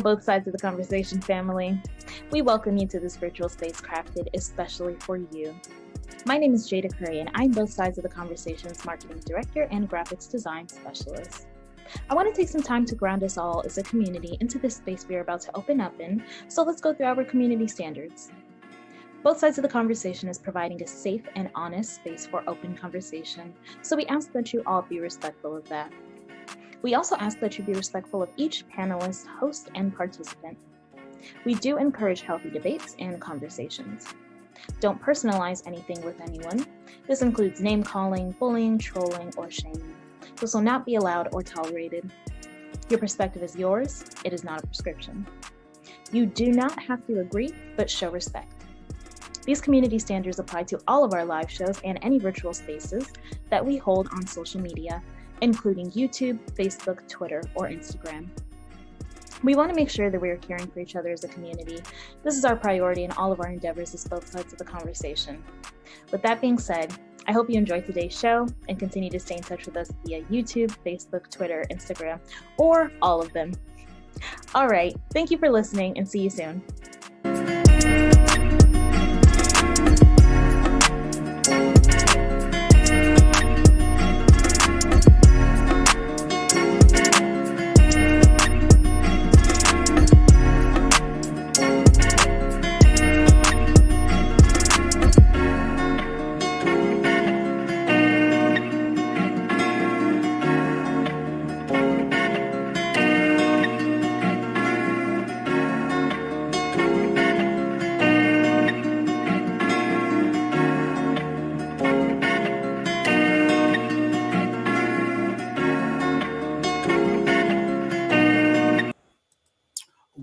both sides of the conversation, family. We welcome you to this virtual space crafted especially for you. My name is Jada Curry, and I'm both sides of the conversation's marketing director and graphics design specialist. I want to take some time to ground us all as a community into this space we are about to open up in, so let's go through our community standards. Both sides of the conversation is providing a safe and honest space for open conversation, so we ask that you all be respectful of that. We also ask that you be respectful of each panelist, host, and participant. We do encourage healthy debates and conversations. Don't personalize anything with anyone. This includes name-calling, bullying, trolling, or shaming. This will not be allowed or tolerated. Your perspective is yours. It is not a prescription. You do not have to agree, but show respect. These community standards apply to all of our live shows and any virtual spaces that we hold on social media, including YouTube, Facebook, Twitter, or Instagram. We want to make sure that we are caring for each other as a community. This is our priority in all of our endeavors as both sides of the conversation. With that being said, I hope you enjoyed today's show and continue to stay in touch with us via YouTube, Facebook, Twitter, Instagram, or all of them. All right, thank you for listening and see you soon.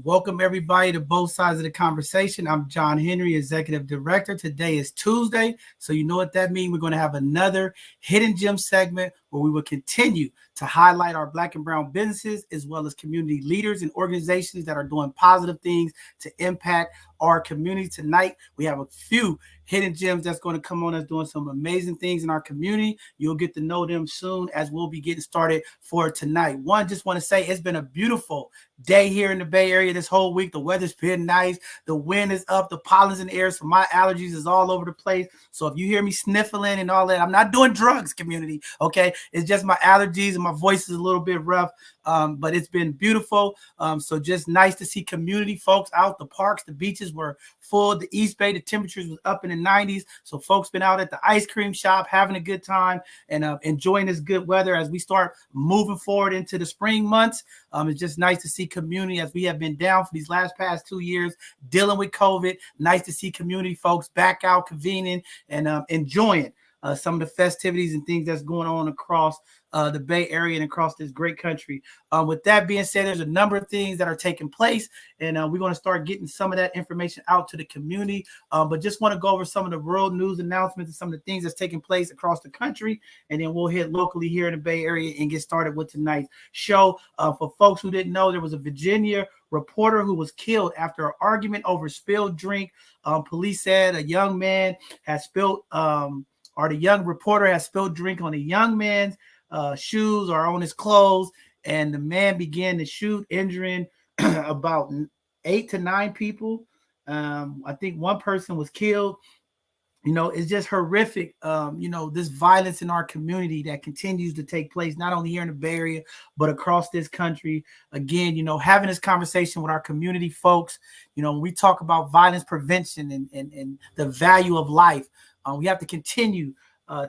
Welcome everybody to both sides of the conversation. I'm John Henry, Executive Director. Today is Tuesday, so you know what that means. We're going to have another Hidden Gem segment where we will continue to highlight our Black and Brown businesses as well as community leaders and organizations that are doing positive things to impact our community. Tonight, we have a few hidden gems that's going to come on us doing some amazing things in our community. You'll get to know them soon as we'll be getting started for tonight. One, just want to say it's been a beautiful day here in the Bay Area this whole week. The weather's been nice. The wind is up. The pollen's in the air. So my allergies is all over the place. So if you hear me sniffling and all that, I'm not doing drugs, community. Okay. It's just my allergies and my voice is a little bit rough. But it's been beautiful. So just nice to see community folks out. The parks, the beaches were full. The East Bay, the temperatures was up in the 90s. So folks been out at the ice cream shop having a good time and enjoying this good weather as we start moving forward into the spring months. It's just nice to see community as we have been down for these past 2 years dealing with COVID. Nice to see community folks back out convening and enjoying some of the festivities and things that's going on across the Bay Area and across this great country. With that being said, there's a number of things that are taking place, and we're going to start getting some of that information out to the community. But just want to go over some of the world news announcements and some of the things that's taking place across the country, and then we'll hit locally here in the Bay Area and get started with tonight's show. For folks who didn't know, there was a Virginia reporter who was killed after an argument over spilled drink. Police said a young man has spilled, or the young reporter has spilled drink on a young man's shoes or on his clothes, and the man began to shoot, injuring about 8 to 9 people. I think one person was killed. You know, it's just horrific. This violence in our community that continues to take place, not only here in the Bay Area, but across this country. Again, having this conversation with our community folks, when we talk about violence prevention and the value of life, we have to continue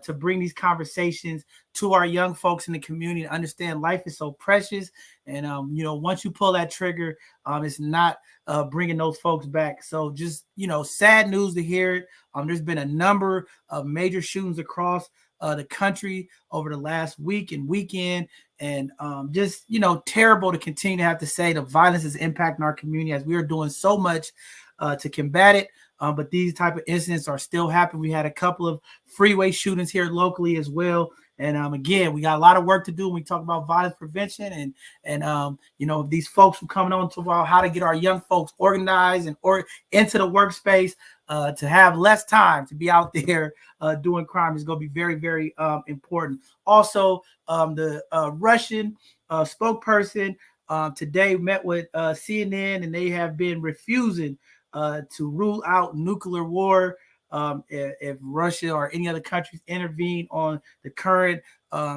to bring these conversations to our young folks in the community to understand life is so precious. And, once you pull that trigger, it's not bringing those folks back. So just, sad news to hear it. There's been a number of major shootings across the country over the last week and weekend. And just, terrible to continue to have to say the violence is impacting our community as we are doing so much to combat it. But these type of incidents are still happening. We had a couple of freeway shootings here locally as well. And again, we got a lot of work to do when we talk about violence prevention and these folks who coming on to about how to get our young folks organized and into the workspace to have less time to be out there doing crime is going to be very, very important. Also, the Russian spokesperson today met with CNN, and they have been refusing to rule out nuclear war if Russia or any other countries intervene on the current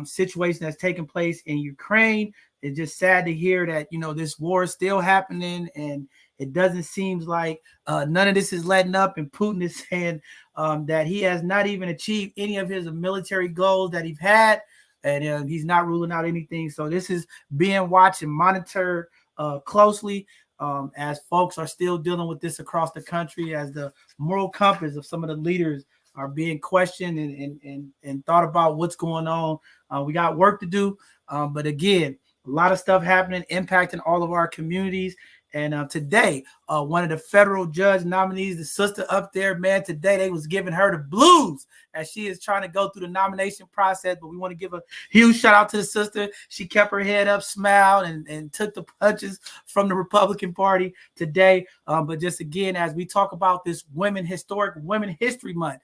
situation that's taking place in Ukraine. It's just sad to hear that, this war is still happening, and it doesn't seem like none of this is letting up, and Putin is saying that he has not even achieved any of his military goals that he's had, and he's not ruling out anything. So this is being watched and monitored closely as folks are still dealing with this across the country, as the moral compass of some of the leaders are being questioned and thought about what's going on. We got work to do, but again, a lot of stuff happening, impacting all of our communities. And today, one of the federal judge nominees, the sister up there, man, today they was giving her the blues as she is trying to go through the nomination process. But we want to give a huge shout out to the sister. She kept her head up, smiled, and took the punches from the Republican Party today. But just again, as we talk about this historic Women History Month,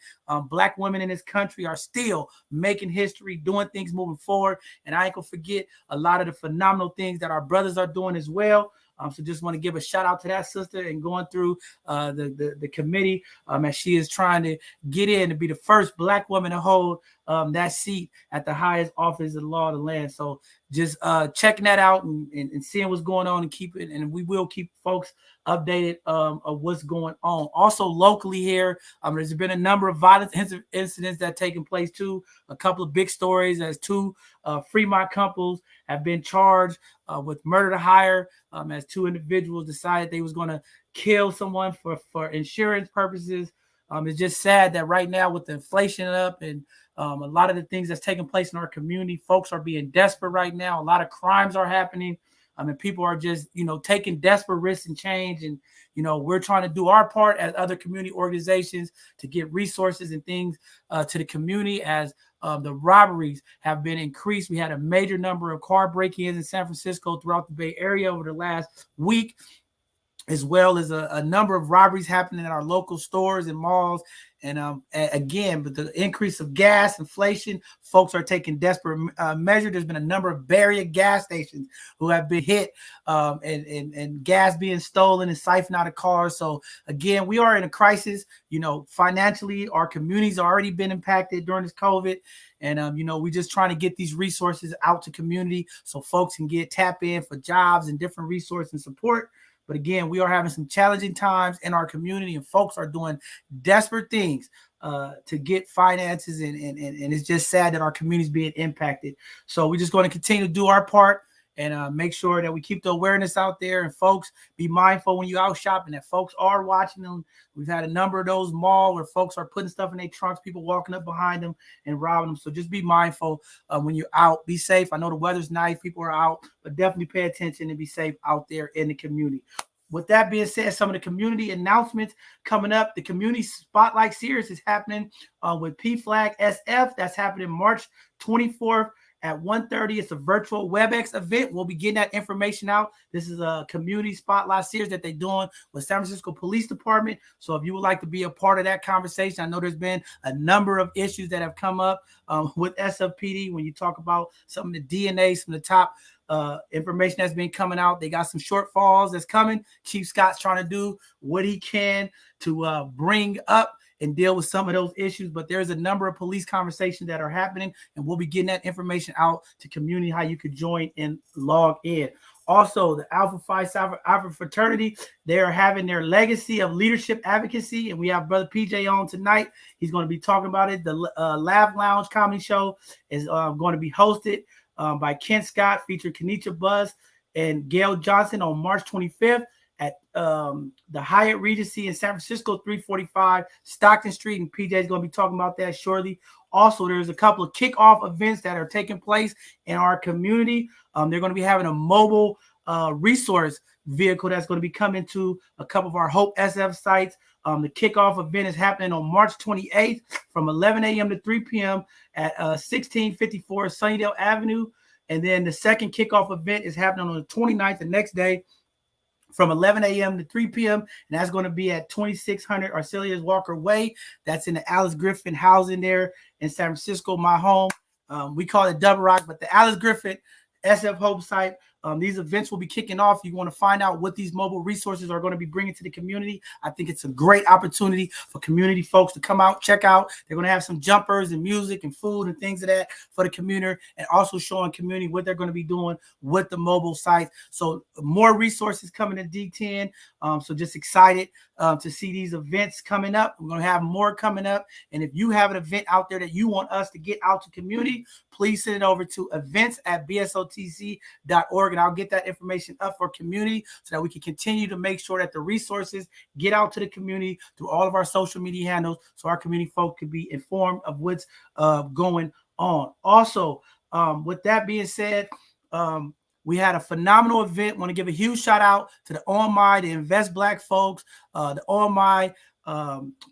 Black women in this country are still making history, doing things, moving forward. And I ain't gonna forget a lot of the phenomenal things that our brothers are doing as well. So just want to give a shout out to that sister and going through the committee as she is trying to get in to be the first Black woman to hold that seat at the highest office of the law of the land. So just checking that out and seeing what's going on, and keep it, and we will keep folks updated of what's going on. Also locally here, there's been a number of violent incidents that taken place too. A couple of big stories as two Fremont couples have been charged with murder to hire as two individuals decided they was going to kill someone for insurance purposes. It's just sad that right now with the inflation up and a lot of the things that's taking place in our community, folks are being desperate right now. A lot of crimes are happening. And people are just, taking desperate risks and change. And, we're trying to do our part as other community organizations to get resources and things to the community as the robberies have been increased. We had a major number of car break-ins in San Francisco throughout the Bay Area over the last week, as well as a number of robberies happening in our local stores and malls. And again, with the increase of gas, inflation, folks are taking desperate measures. There's been a number of barrier gas stations who have been hit and gas being stolen and siphoned out of cars. So again, we are in a crisis. Financially, our communities have already been impacted during this COVID. And, we're just trying to get these resources out to community so folks can tap in for jobs and different resources and support. But again, we are having some challenging times in our community, and folks are doing desperate things to get finances, and it's just sad that our community is being impacted. So we're just going to continue to do our part and make sure that we keep the awareness out there. And folks, be mindful when you're out shopping that folks are watching them. We've had a number of those malls where folks are putting stuff in their trunks, people walking up behind them and robbing them. So just be mindful when you're out. Be safe. I know the weather's nice, people are out, but definitely pay attention and be safe out there in the community. With that being said, some of the community announcements coming up. The Community Spotlight Series is happening with PFLAG SF. That's happening March 24th at 1:30. It's a virtual WebEx event. We'll be getting that information out. This is a community spotlight series that they're doing with San Francisco Police Department. So if you would like to be a part of that conversation, I know there's been a number of issues that have come up with SFPD when you talk about some of the DNA, some of the top information that's been coming out. They got some shortfalls that's coming. Chief Scott's trying to do what he can to bring up and deal with some of those issues, but there's a number of police conversations that are happening, and we'll be getting that information out to community, how you could join and log in. Also, the Alpha Phi Alpha Fraternity, they are having their Legacy of Leadership Advocacy, and we have Brother PJ on tonight. He's going to be talking about it. The Laugh Lounge comedy show is going to be hosted by Ken Scott, featuring Kenisha Buzz and Gail Johnson on March 25th. At the Hyatt Regency in San Francisco, 345 Stockton Street, and PJ is going to be talking about that shortly. Also, there's a couple of kickoff events that are taking place in our community. They're going to be having a mobile resource vehicle that's going to be coming to a couple of our Hope SF sites. The kickoff event is happening on March 28th from 11 a.m. to 3 p.m. at 1654 Sunnydale Avenue. And then the second kickoff event is happening on the 29th, the next day, from 11 a.m. to 3 p.m. And that's going to be at 2600 Arcelius Walker Way. That's in the Alice Griffin housing there in San Francisco, my home. We call it Double Rock, but the Alice Griffin SF Hope site These events will be kicking off. You want to find out what these mobile resources are going to be bringing to the community. I think it's a great opportunity for community folks to come out, check out. They're going to have some jumpers and music and food and things of that for the community, and also showing community what they're going to be doing with the mobile sites. So more resources coming to D10. So just excited to see these events coming up. We're going to have more coming up. And if you have an event out there that you want us to get out to community, please send it over to events@bsotc.org, and I'll get that information up for community so that we can continue to make sure that the resources get out to the community through all of our social media handles so our community folk can be informed of what's going on. Also, with that being said, we had a phenomenal event. Want to give a huge shout out to the On My, the Invest Black folks, the On My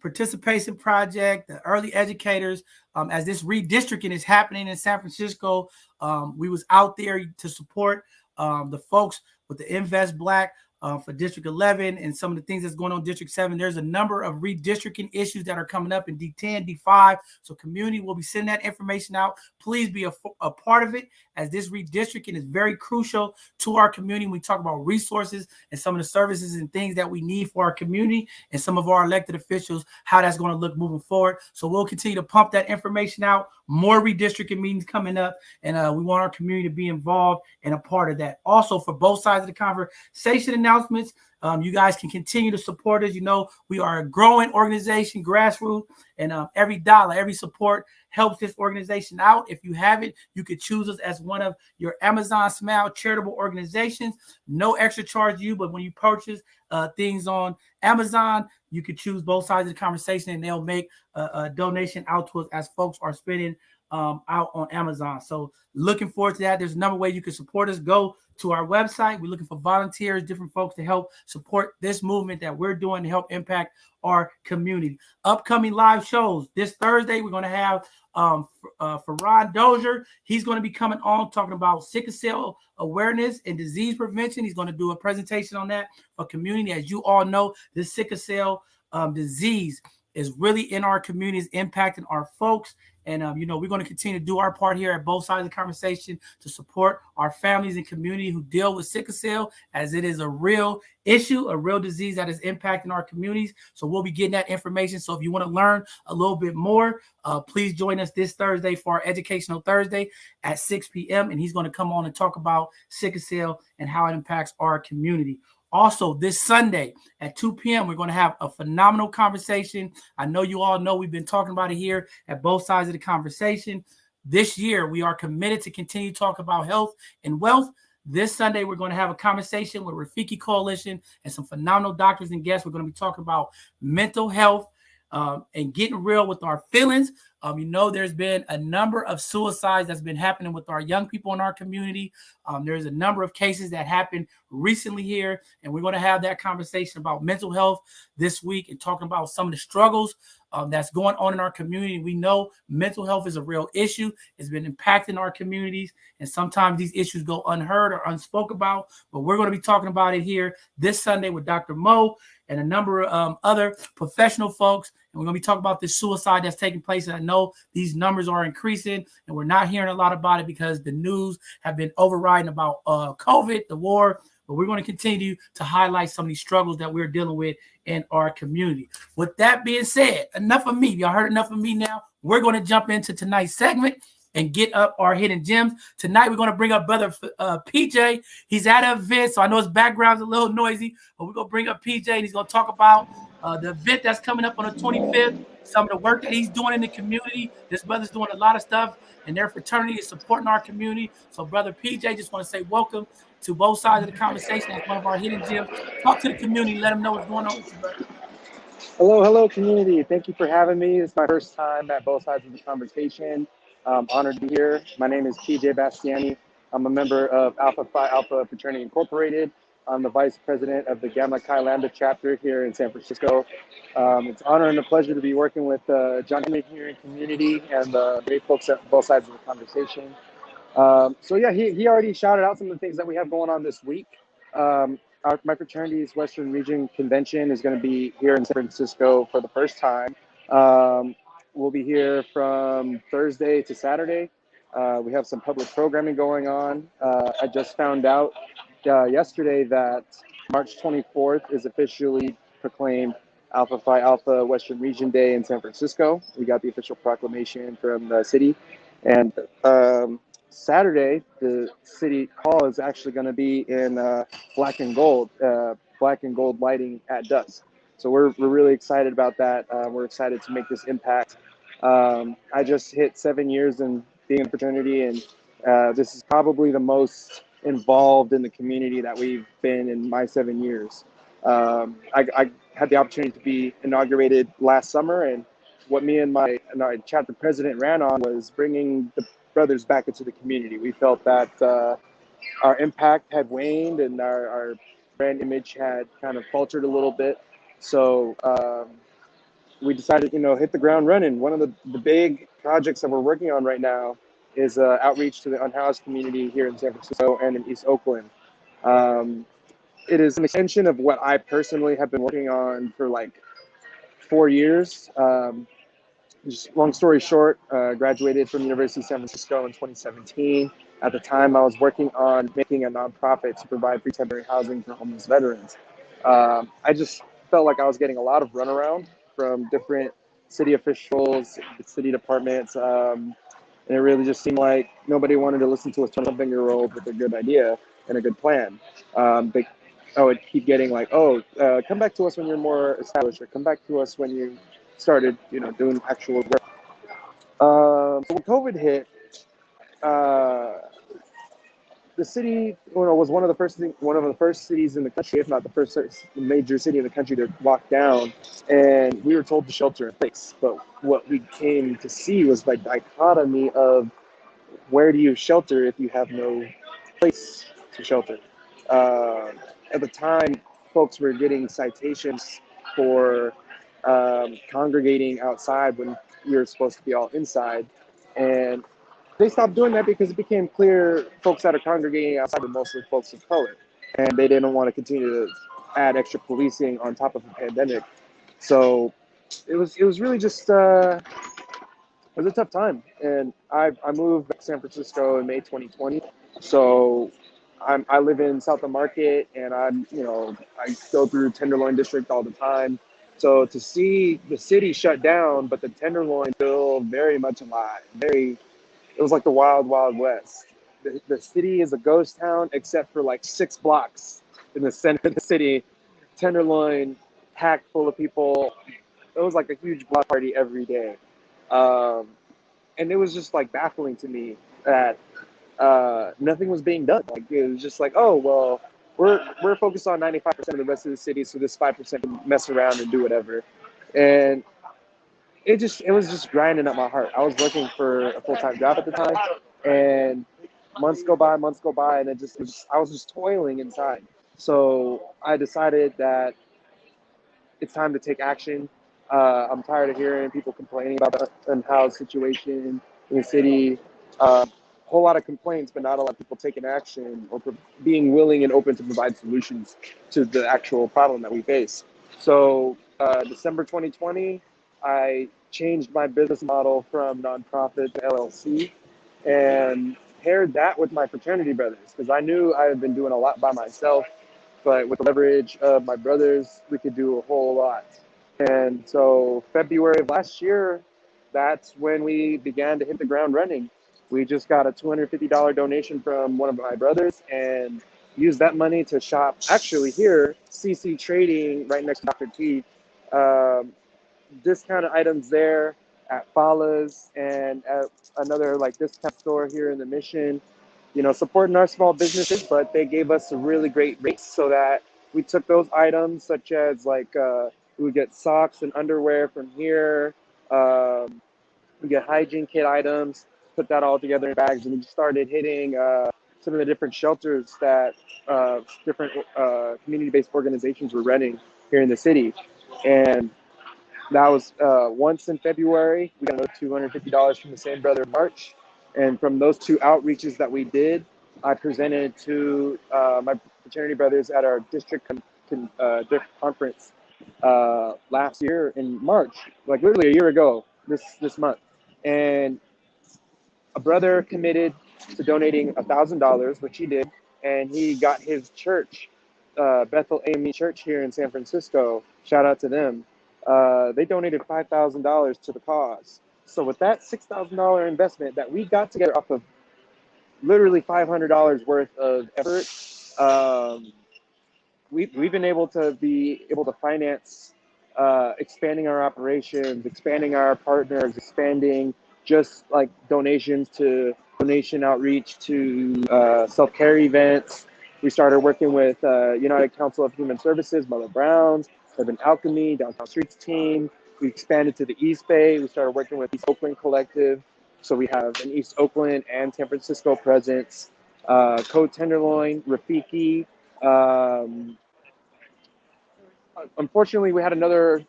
participation project, the early educators. As this redistricting is happening in San Francisco, we was out there to support the folks with the Invest Black for District 11 and some of the things that's going on in District 7. There's a number of redistricting issues that are coming up in D10, D5. So community will be sending that information out. Please be a part of it, as this redistricting is very crucial to our community. We talk about resources and some of the services and things that we need for our community and some of our elected officials, how that's going to look moving forward. So we'll continue to pump that information out. More redistricting meetings coming up, and we want our community to be involved and a part of that. Also, for both sides of the conversation announcements, you guys can continue to support us. You know, we are a growing organization, grassroots, and every dollar, every support helps this organization out. If you have it, you could choose us as one of your Amazon Smile charitable organizations. No extra charge to you, but when you purchase things on Amazon, you could choose both sides of the conversation, and they'll make a donation out to us as folks are spending out on Amazon. So looking forward to that. There's a number of ways you can support us. Go to our website. We're looking for volunteers, different folks to help support this movement that we're doing to help impact our community. Upcoming live shows. This Thursday, we're going to have Ferran Dozier. He's going to be coming on talking about sickle cell awareness and disease prevention. He's going to do a presentation on that for community. As you all know, this sickle cell disease is really in our communities, impacting our folks. And, we're going to continue to do our part here at both sides of the conversation to support our families and community who deal with sickle cell, as it is a real issue, a real disease that is impacting our communities. So we'll be getting that information. So if you want to learn a little bit more, please join us this Thursday for our Educational Thursday at 6 p.m. And he's going to come on and talk about sickle cell and how it impacts our community. Also, this Sunday at 2 p.m., we're going to have a phenomenal conversation. I know you all know we've been talking about it here at both sides of the conversation. This year, we are committed to continue to talk about health and wealth. This Sunday, we're going to have a conversation with Rafiki Coalition and some phenomenal doctors and guests. We're going to be talking about mental health and getting real with our feelings. There's been a number of suicides that's been happening with our young people in our community. There's a number of cases that happened recently here, and we're going to have that conversation about mental health this week and talking about some of the struggles that's going on in our community. We know mental health is a real issue. It's been impacting our communities, and sometimes these issues go unheard or unspoken about, but we're going to be talking about it here this Sunday with Dr. Mo and a number of other professional folks. And we're going to be talking about this suicide that's taking place. And I know these numbers are increasing, and we're not hearing a lot about it because the news have been overriding about COVID, the war. But we're going to continue to highlight some of these struggles that we're dealing with in our community. With that being said, enough of me. Y'all heard enough of me now. We're going to jump into tonight's segment and get up our hidden gems. Tonight, we're going to bring up brother PJ. He's at an event, so I know his background's a little noisy, but we're going to bring up PJ, and he's going to talk about the event that's coming up on the 25th, some of the work that he's doing in the community. This brother's doing a lot of stuff, and their fraternity is supporting our community. So, brother PJ, just want to say welcome to both sides of the conversation as one of our hidden gems. Talk to the community, let them know what's going on with you, brother. Hello, community. Thank you for having me. It's my first time at both sides of the conversation. Honored to be here. My name is PJ Bastiani. I'm a member of Alpha Phi Alpha Fraternity Incorporated. I'm the vice president of the Gamma Chi Lambda chapter here in San Francisco. It's an honor and a pleasure to be working with John Henry here in community and the great folks at both sides of the conversation. He already shouted out some of the things that we have going on this week. My fraternity's Western Region Convention is going to be here in San Francisco for the first time. We'll be here from Thursday to Saturday. We have some public programming going on. I just found out yesterday that March 24th is officially proclaimed Alpha Phi Alpha Western Region Day in San Francisco. We got the official proclamation from the city. And Saturday, the city hall is actually going to be in black and gold lighting at dusk. So we're really excited about that. We're excited to make this impact. I just hit 7 years in being in a fraternity, and this is probably the most involved in the community that we've been in my 7 years. I had the opportunity to be inaugurated last summer, and what me and my chapter president ran on was bringing the brothers back into the community. We felt that our impact had waned and our brand image had kind of faltered a little bit. So we decided, hit the ground running. One of the big projects that we're working on right now is outreach to the unhoused community here in San Francisco and in East Oakland. It is an extension of what I personally have been working on for like 4 years. Just long story short, graduated from the University of San Francisco in 2017. At the time, I was working on making a nonprofit to provide free temporary housing for homeless veterans. I just felt like I was getting a lot of runaround from different city officials, city departments, and it really just seemed like nobody wanted to listen to a 20-something-year-old with a good idea and a good plan. I would keep getting like, come back to us when you're more established, or come back to us when you started, doing actual work. So when COVID hit, the city was one of the first cities in the country, if not the first major city in the country, to lock down, and we were told to shelter in place. But what we came to see was like dichotomy of where do you shelter if you have no place to shelter. At the time, folks were getting citations for congregating outside when we were supposed to be all inside, and they stopped doing that because it became clear folks that are congregating outside were mostly folks of color, and they didn't want to continue to add extra policing on top of the pandemic. So it was really just it was a tough time, and I moved back to San Francisco in May 2020. So I live in South of Market, and I go through Tenderloin District all the time. So to see the city shut down, but the Tenderloin still very much alive, it was like the wild, wild west. The city is a ghost town, except for like 6 blocks in the center of the city. Tenderloin, packed full of people. It was like a huge block party every day. And it was just like baffling to me that nothing was being done. Like it was just like, oh, well, we're focused on 95% of the rest of the city, so this 5% can mess around and do whatever. And it was just grinding up my heart. I was looking for a full-time job at the time, and months go by, and I was just toiling inside. So I decided that it's time to take action. I'm tired of hearing people complaining about the unhoused situation in the city. Whole lot of complaints, but not a lot of people taking action or being willing and open to provide solutions to the actual problem that we face. So December 2020, I changed my business model from nonprofit to LLC and paired that with my fraternity brothers, because I knew I had been doing a lot by myself, but with the leverage of my brothers, we could do a whole lot. And so February of last year, that's when we began to hit the ground running. We just got a $250 donation from one of my brothers and used that money to shop actually here, CC Trading, right next to Dr. T. Discounted items there at Fala's and at another like discount store here in the Mission, supporting our small businesses, but they gave us a really great rates so that we took those items, such as like we would get socks and underwear from here. We get hygiene kit items, put that all together in bags, and we started hitting some of the different shelters that different community-based organizations were running here in the city. And that was once in February. We got another $250 from the same brother in March. And from those 2 outreaches that we did, I presented to my fraternity brothers at our district conference last year in March, like literally a year ago this month. And a brother committed to donating $1,000, which he did, and he got his church, Bethel AME Church here in San Francisco. Shout out to them. They donated $5,000 to the cause. So with that $6,000 investment that we got together off of literally $500 worth of effort, we've been able to finance expanding our operations, expanding our partners, expanding just like donation outreach to self-care events. We started working with United Council of Human Services, Mother Brown's, Urban Alchemy, Downtown Streets team. We expanded to the East Bay. We started working with East Oakland Collective. So we have an East Oakland and San Francisco presence. Code Tenderloin, Rafiki. Unfortunately, we had another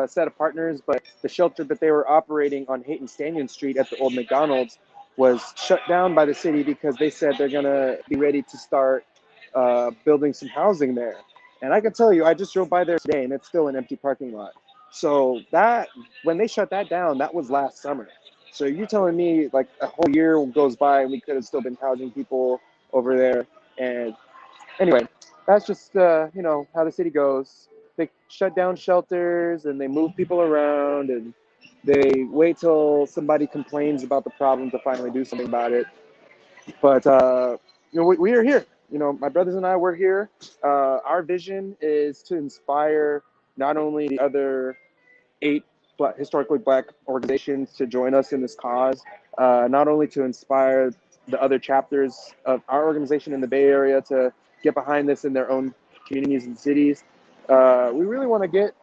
set of partners, but the shelter that they were operating on Haight and Stanton Street at the old McDonald's was shut down by the city because they said they're going to be ready to start building some housing there. And I can tell you, I just drove by there today, and it's still an empty parking lot. So that, when they shut that down, that was last summer. So you're telling me like a whole year goes by and we could have still been housing people over there. And anyway, that's just how the city goes. They shut down shelters and they move people around and they wait till somebody complains about the problem to finally do something about it. But we are here. My brothers and I were here. Our vision is to inspire not only the other 8 historically Black organizations to join us in this cause, not only to inspire the other chapters of our organization in the Bay Area to get behind this in their own communities and cities. We really want to get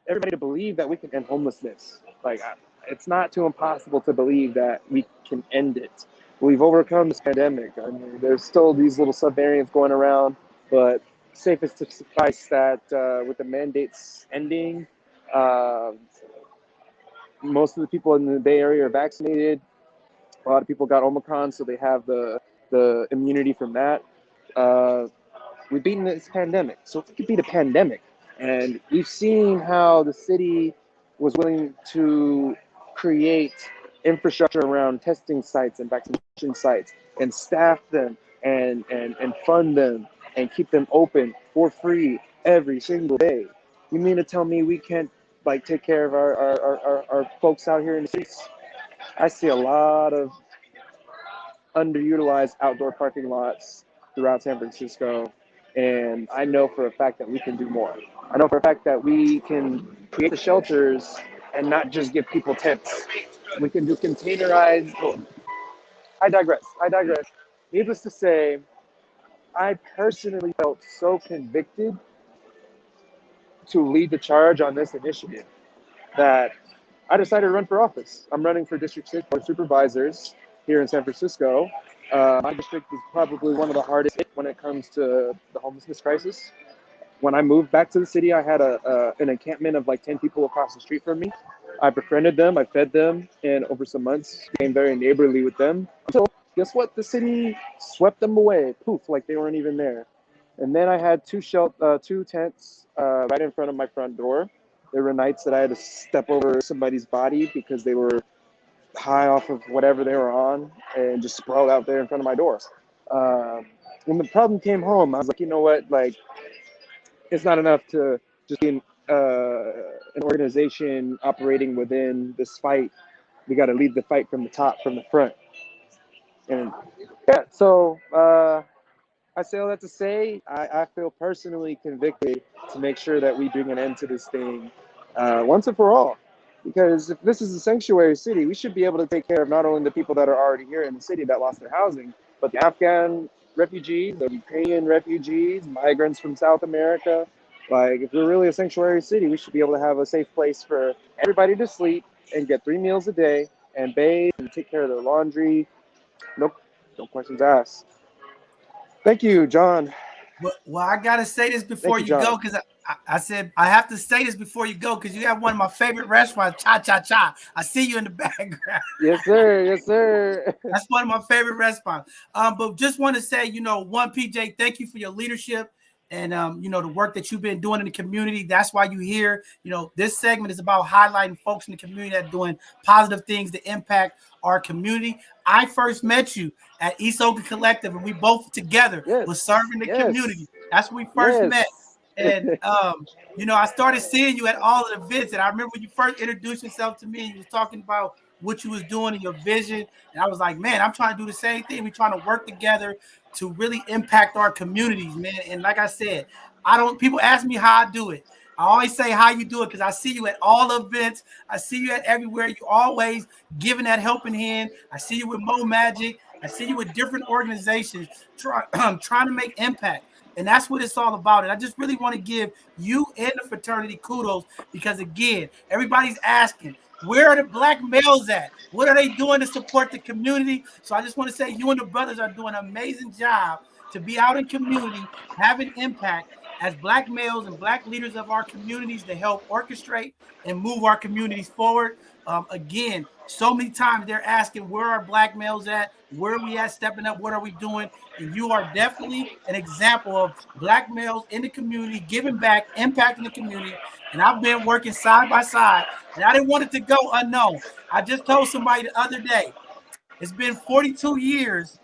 everybody to believe that we can end homelessness. Like, it's not too impossible to believe that we can end it. We've overcome this pandemic. I mean, there's still these little subvariants going around, but safest to suffice that with the mandates ending, most of the people in the Bay Area are vaccinated. A lot of people got Omicron, so they have the immunity from that. We've beaten this pandemic, so if we could beat a pandemic, and we've seen how the city was willing to create infrastructure around testing sites and vaccination sites and staff them and fund them and keep them open for free every single day. You mean to tell me we can't take care of our folks out here in the streets? I see a lot of underutilized outdoor parking lots throughout San Francisco, and I know for a fact that we can do more. I know for a fact that we can create the shelters and not just give people tents. We can do containerized. I digress. Needless to say, I personally felt so convicted to lead the charge on this initiative that I decided to run for office. I'm running for District 6 Board of Supervisors here in San Francisco. My district is probably one of the hardest hit when it comes to the homelessness crisis. When I moved back to the city, I had an encampment of 10 people across the street from me. I befriended them, I fed them, and over some months became very neighborly with them. Until, guess what? The city swept them away, poof, like they weren't even there. And then I had two tents right in front of my front door. There were nights that I had to step over somebody's body because they were high off of whatever they were on and just sprawled out there in front of my door. When the problem came home, I was like, you know what? It's not enough to just be an organization operating within this fight. We got to lead the fight from the top, from the front. And yeah, so I say all that to say, I feel personally convicted to make sure that we bring an end to this thing once and for all. Because if this is a sanctuary city, we should be able to take care of not only the people that are already here in the city that lost their housing, but the Afghan refugees, the Ukrainian refugees, migrants from South America. If we're really a sanctuary city, we should be able to have a safe place for everybody to sleep and get 3 meals a day and bathe and take care of their laundry. No questions asked. Thank you, John. Well, I gotta say this before you go, because I said I have to say this before you go, because you have one of my favorite restaurants, Cha Cha Cha. I see you in the background. Yes, sir. Yes, sir. That's one of my favorite restaurants. But just want to say, one, PJ, thank you for your leadership and the work that you've been doing in the community. That's why you're here. This segment is about highlighting folks in the community that are doing positive things to impact our community. I first met you at East Oakland Collective, and we both together was serving the community. That's when we first met. And I started seeing you at all of the events. And I remember when you first introduced yourself to me, you was talking about what you was doing and your vision. And I was like, man, I'm trying to do the same thing. We're trying to work together to really impact our communities, man. And like I said, people ask me how I do it. I always say how you do it because I see you at all events. I see you at everywhere. You always giving that helping hand. I see you with Mo Magic. I see you with different organizations trying to make impact. And that's what it's all about. And I just really want to give you and the fraternity kudos because, again, everybody's asking, where are the Black males at? What are they doing to support the community? So I just want to say you and the brothers are doing an amazing job to be out in community, having impact as Black males and Black leaders of our communities to help orchestrate and move our communities forward. Again, so many times they're asking, where are Black males at? Where are we at stepping up? What are we doing? And you are definitely an example of Black males in the community, giving back, impacting the community. And I've been working side by side, and I didn't want it to go unknown. I just told somebody the other day, it's been 42 years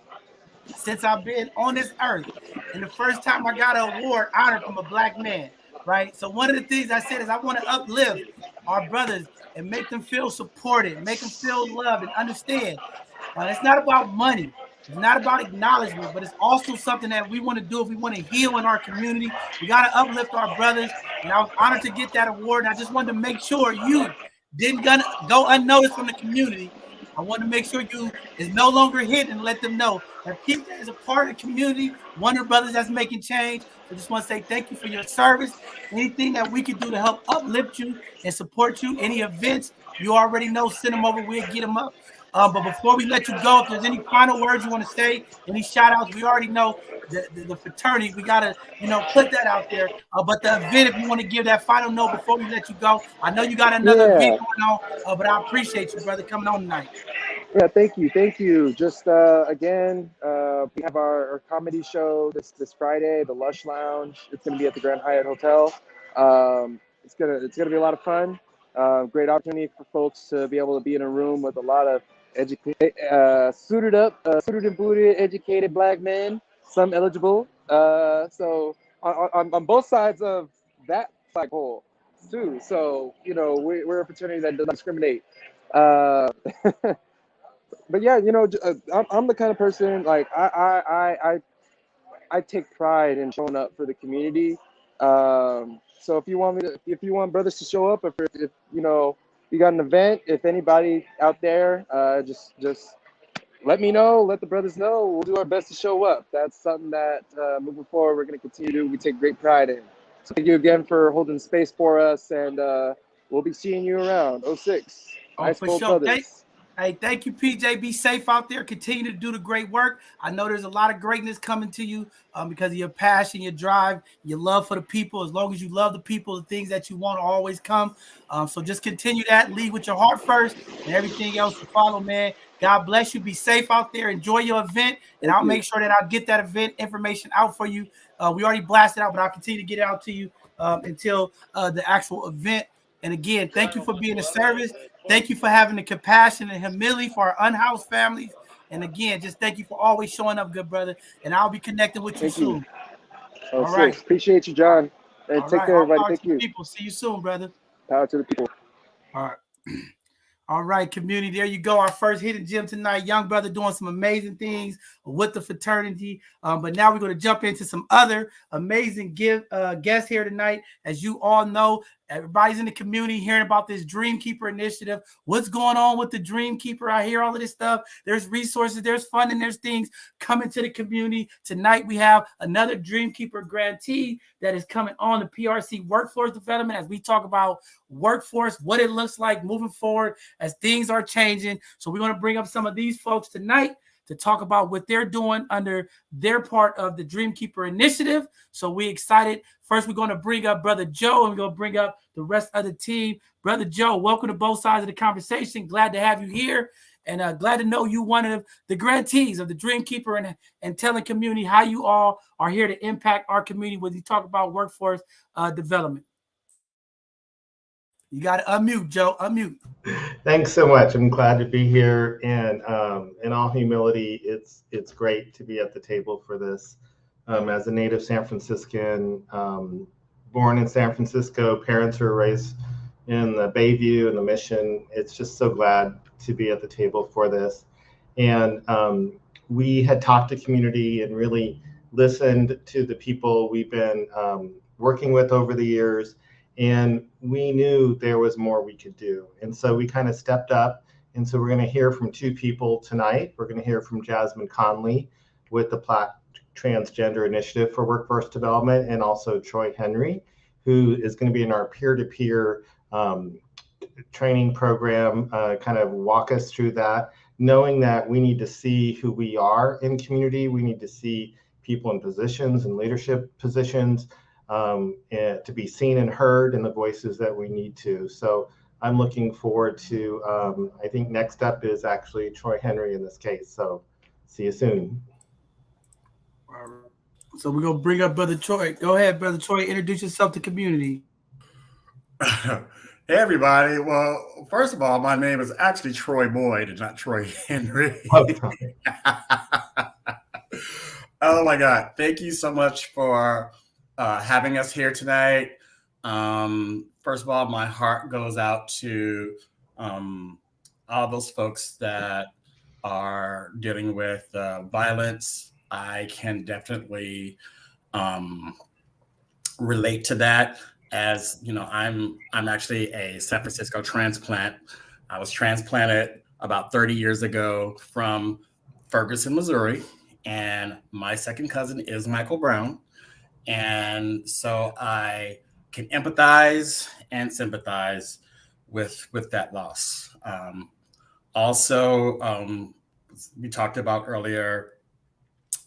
since I've been on this earth. And the first time I got an award honor from a Black man, right? So one of the things I said is I want to uplift our brothers and make them feel supported, make them feel loved and understand. It's not about money. It's not about acknowledgement, but it's also something that we want to do if we want to heal in our community. We got to uplift our brothers. And I was honored to get that award. And I just wanted to make sure you didn't go unnoticed from the community. I want to make sure you is no longer hidden and let them know that people is a part of the community, one of the brothers that's making change. I just want to say thank you for your service. Anything that we can do to help uplift you and support you, any events, you already know, send them over, we'll get them up. But before we let you go, if there's any final words you want to say, any shout outs, we already know the fraternity. We got to, put that out there. But the event, if you want to give that final note before we let you go, I know you got another event going on, but I appreciate you, brother, coming on tonight. Yeah, thank you. Just again, we have our comedy show this Friday, the Lush Lounge. It's going to be at the Grand Hyatt Hotel. It's gonna be a lot of fun. Great opportunity for folks to be able to be in a room with a lot of suited and booted, educated Black men, some eligible. So on both sides of that flagpole too. So we're a fraternity that doesn't discriminate. But yeah, I'm the kind of person, like I take pride in showing up for the community. So if you want brothers to show up, if you got an event, if anybody out there, just let me know, let the brothers know. We'll do our best to show up. That's something that moving forward, we're going to continue to do. We take great pride in. So thank you again for holding space for us, and we'll be seeing you around 06. Ice Cold Brothers. Hey, thank you, PJ. Be safe out there. Continue to do the great work. I know there's a lot of greatness coming to you because of your passion, your drive, your love for the people. As long as you love the people, the things that you want to always come. So just continue that. Lead with your heart first, and everything else will follow, man. God bless you. Be safe out there. Enjoy your event, and I'll make sure that I'll get that event information out for you. We already blasted out, but I'll continue to get it out to you until the actual event. And again, thank you for being a service. Thank you for having the compassion and humility for our unhoused families. And again, just thank you for always showing up, good brother. And I'll be connecting with you soon. All right. Appreciate you, John. And take care, everybody. Thank you. People. See you soon, brother. Power to the people. All right. All right, community. There you go. Our first hidden gem tonight. Young brother doing some amazing things with the fraternity. But now we're going to jump into some other amazing guests here tonight. As you all know, everybody's in the community hearing about this Dream Keeper initiative. What's going on with the Dream Keeper? I hear all of this stuff. There's resources, there's funding, there's things coming to the community. Tonight we have another Dream Keeper grantee that is coming on the PRC workforce development as we talk about workforce, what it looks like moving forward as things are changing. So we're going to bring up some of these folks tonight to talk about what they're doing under their part of the Dream Keeper initiative. So we're excited. First, we're going to bring up Brother Joe, and we're going to bring up the rest of the team. Brother Joe, welcome to both sides of the conversation. Glad to have you here. And glad to know you one of the grantees of the Dream Keeper and telling community how you all are here to impact our community when you talk about workforce development. You got to unmute, Joe. Unmute. Thanks so much. I'm glad to be here. And in all humility, it's great to be at the table for this. As a native San Franciscan, born in San Francisco, parents who were raised in the Bayview and the Mission, it's just so glad to be at the table for this. And we had talked to community and really listened to the people we've been working with over the years. And we knew there was more we could do. And so we kind of stepped up. And so we're going to hear from two people tonight. We're going to hear from Jasmine Conley with the Transgender Initiative for Workforce Development, and also Troy Henry, who is going to be in our peer-to-peer training program, kind of walk us through that, knowing that we need to see who we are in community. We need to see people in positions and leadership positions, and to be seen and heard in the voices that we need to. So I'm looking forward to, I think next up is actually Troy Henry in this case. So see you soon. So we're going to bring up Brother Troy. Go ahead, Brother Troy. Introduce yourself to community. Hey, everybody. Well, first of all, my name is actually Troy Boyd and not Troy Henry. Oh, my God. Thank you so much for having us here tonight. First of all, my heart goes out to all those folks that are dealing with violence. I can definitely relate to that. As you know, I'm actually a San Francisco transplant. I was transplanted about 30 years ago from Ferguson, Missouri, and my second cousin is Michael Brown. And so I can empathize and sympathize with that loss. Also, we talked about earlier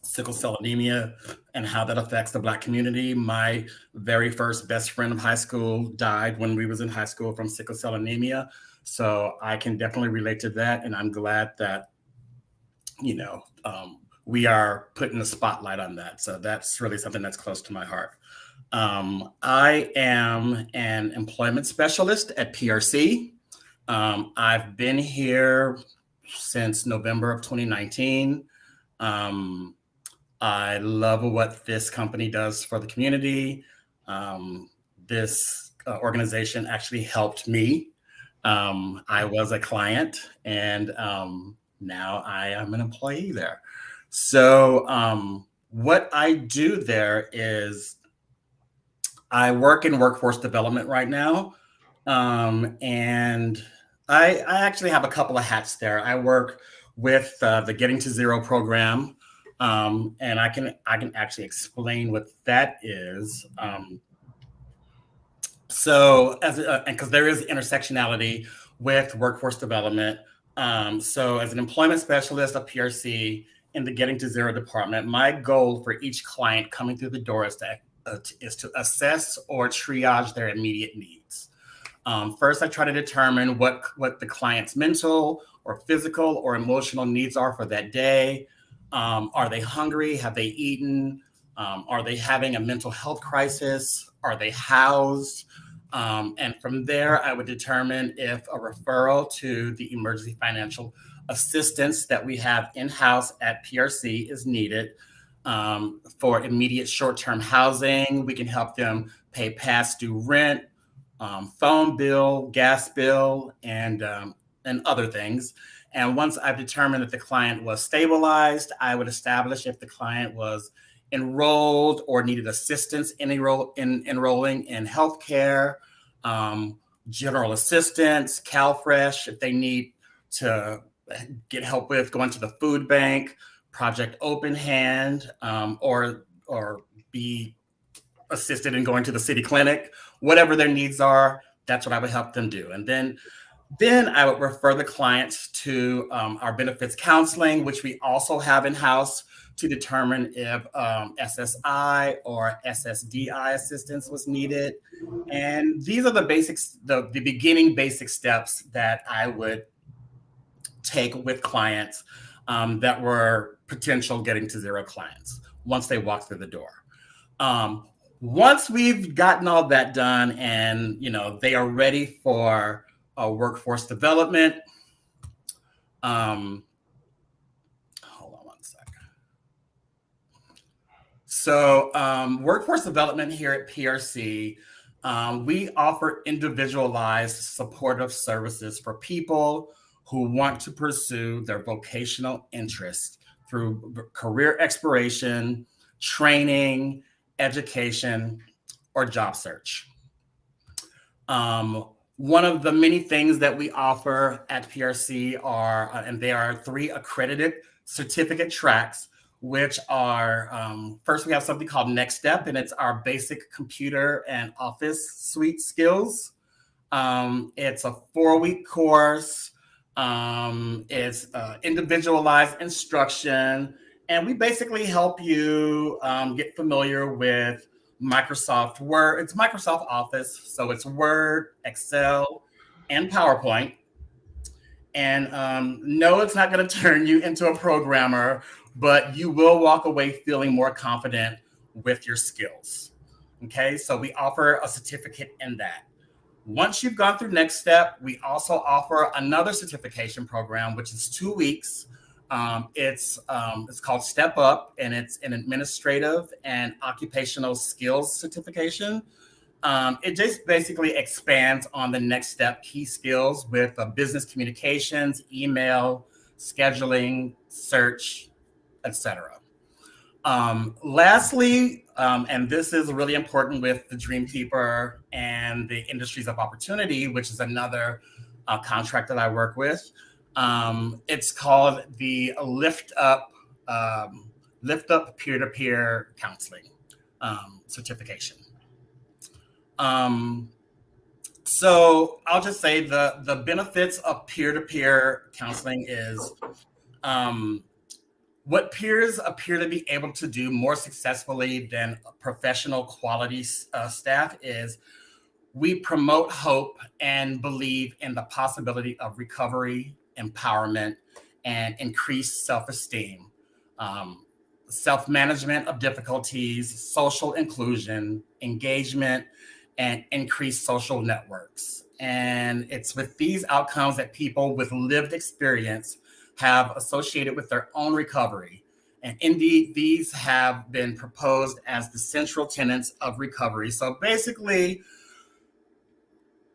sickle cell anemia and how that affects the Black community. My very first best friend of high school died when we was in high school from sickle cell anemia. So I can definitely relate to that. And I'm glad that, we are putting the spotlight on that. So that's really something that's close to my heart. I am an employment specialist at PRC. I've been here since November of 2019. I love what this company does for the community. This organization actually helped me. I was a client, and now I am an employee there. So what I do there is I work in workforce development right now. And I actually have a couple of hats there. I work with the Getting to Xero program. And I can actually explain what that is. So because there is intersectionality with workforce development. So as an employment specialist at PRC in the Getting to Xero department, my goal for each client coming through the door is to assess or triage their immediate needs. First, I try to determine what the client's mental or physical or emotional needs are for that day. Are they hungry? Have they eaten? Are they having a mental health crisis? Are they housed? And from there, I would determine if a referral to the emergency financial assistance that we have in-house at PRC is needed. For immediate short-term housing, we can help them pay past due rent, phone bill, gas bill, and other things. And once I've determined that the client was stabilized, I would establish if the client was enrolled or needed assistance in enrolling in healthcare, general assistance, CalFresh, if they need to get help with going to the food bank, Project Open Hand, or be assisted in going to the city clinic, whatever their needs are, that's what I would help them do. And then I would refer the clients to our benefits counseling, which we also have in-house to determine if SSI or SSDI assistance was needed. And these are the basics, the beginning basic steps that I would take with clients that were potential getting to zero clients once they walk through the door. Once we've gotten all that done and, you know, they are ready for workforce development, hold on one second. So workforce development here at PRC, we offer individualized supportive services for people who want to pursue their vocational interests through career exploration, training, education, or job search. One of the many things that we offer at PRC are, and they are 3 accredited certificate tracks, which are, first we have something called Next Step, and it's our basic computer and office suite skills. It's a 4-week course. It's individualized instruction, and we basically help you get familiar with Microsoft Word. It's Microsoft Office, so it's Word, Excel, and PowerPoint. And no, it's not going to turn you into a programmer, but you will walk away feeling more confident with your skills. Okay, so we offer a certificate in that. Once you've gone through Next Step, we also offer another certification program, which is 2 weeks. It's called Step Up, and it's an administrative and occupational skills certification. It just basically expands on the Next Step key skills with business communications, email, scheduling, search, etc. Lastly, and this is really important with the Dreamkeeper and the Industries of Opportunity, which is another contract that I work with. It's called the Lift Up Peer-to-Peer Counseling certification. So I'll just say the benefits of peer-to-peer counseling is what peers appear to be able to do more successfully than professional quality staff is we promote hope and believe in the possibility of recovery, empowerment, and increased self-esteem, self-management of difficulties, social inclusion, engagement, and increased social networks. And it's with these outcomes that people with lived experience have associated with their own recovery. And indeed, these have been proposed as the central tenets of recovery. So basically,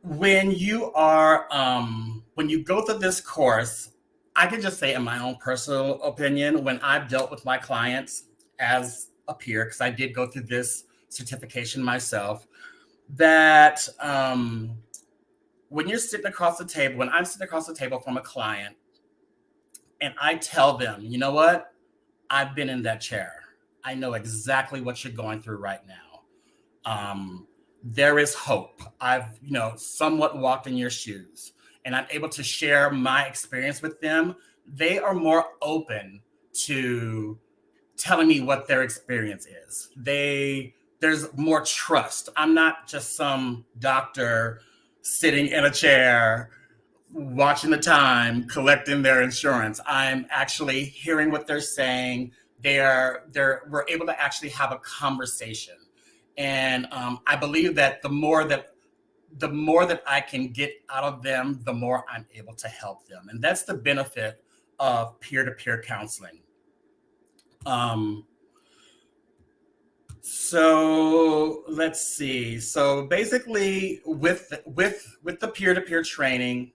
when you go through this course, I can just say in my own personal opinion, when I've dealt with my clients as a peer, because I did go through this certification myself, that when you're sitting across the table, when I'm sitting across the table from a client, and I tell them, you know what? I've been in that chair. I know exactly what you're going through right now. There is hope. I've, somewhat walked in your shoes, and I'm able to share my experience with them. They are more open to telling me what their experience is. There's more trust. I'm not just some doctor sitting in a chair watching the time, collecting their insurance. I'm actually hearing what they're saying. We're able to actually have a conversation. And I believe that the more that I can get out of them, the more I'm able to help them. And that's the benefit of peer-to-peer counseling. So let's see. So basically with the peer-to-peer training,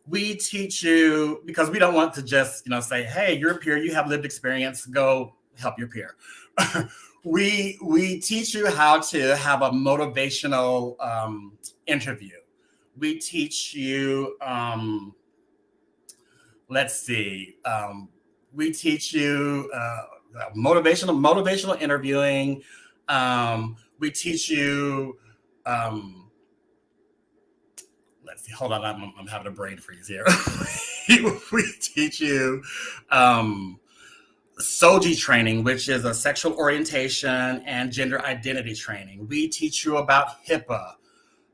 we teach you, because we don't want to just, say, hey, you're a peer, you have lived experience, go help your peer. We teach you how to have a motivational interview. We teach you, we teach you motivational interviewing. We teach you, hold on, I'm having a brain freeze here. We teach you SOGI training, which is a sexual orientation and gender identity training. We teach you about HIPAA,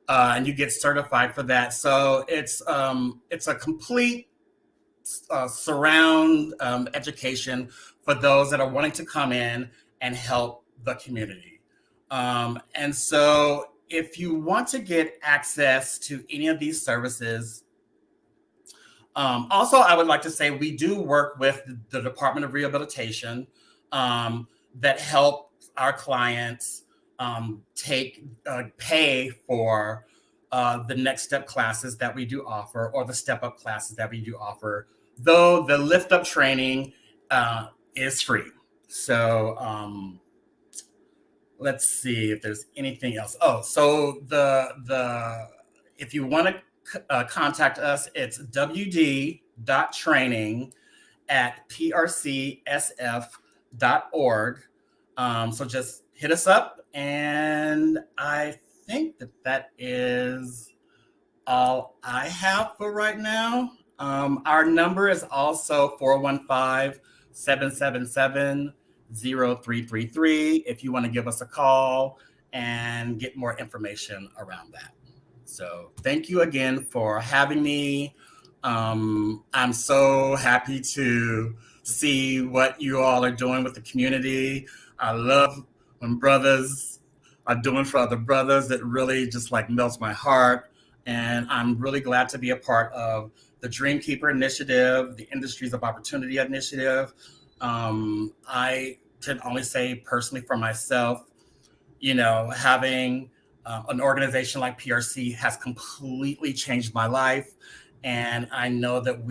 and you get certified for that. So it's a complete surround education for those that are wanting to come in and help the community. And so if you want to get access to any of these services, also, I would like to say we do work with the Department of Rehabilitation that help our clients pay for the next step classes that we do offer, or the step up classes that we do offer, though the lift up training is free. So let's see if there's anything else. Oh, so if you want to contact us, it's wd.training@prcsf.org. So just hit us up, and I think that is all I have for right now. Our number is also 415-777-0333 if you want to give us a call and get more information around that. So thank you again for having me. I'm so happy to see what you all are doing with the community. I love when brothers are doing for other brothers. It really just like melts my heart. And I'm really glad to be a part of the Dreamkeeper Initiative, the Industries of Opportunity Initiative. I can only say personally for myself, having an organization like PRC has completely changed my life. And I know that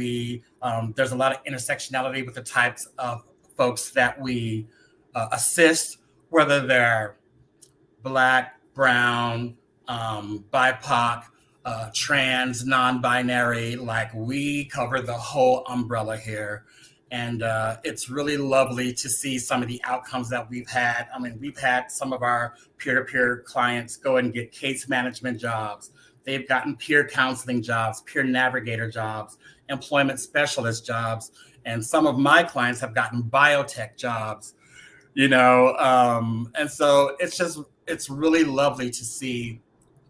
there's a lot of intersectionality with the types of folks that we assist, whether they're Black, brown, BIPOC, trans, non-binary. Like, we cover the whole umbrella here. And it's really lovely to see some of the outcomes that we've had. I mean, we've had some of our peer-to-peer clients go and get case management jobs. They've gotten peer counseling jobs, peer navigator jobs, employment specialist jobs. And some of my clients have gotten biotech jobs, and so it's really lovely to see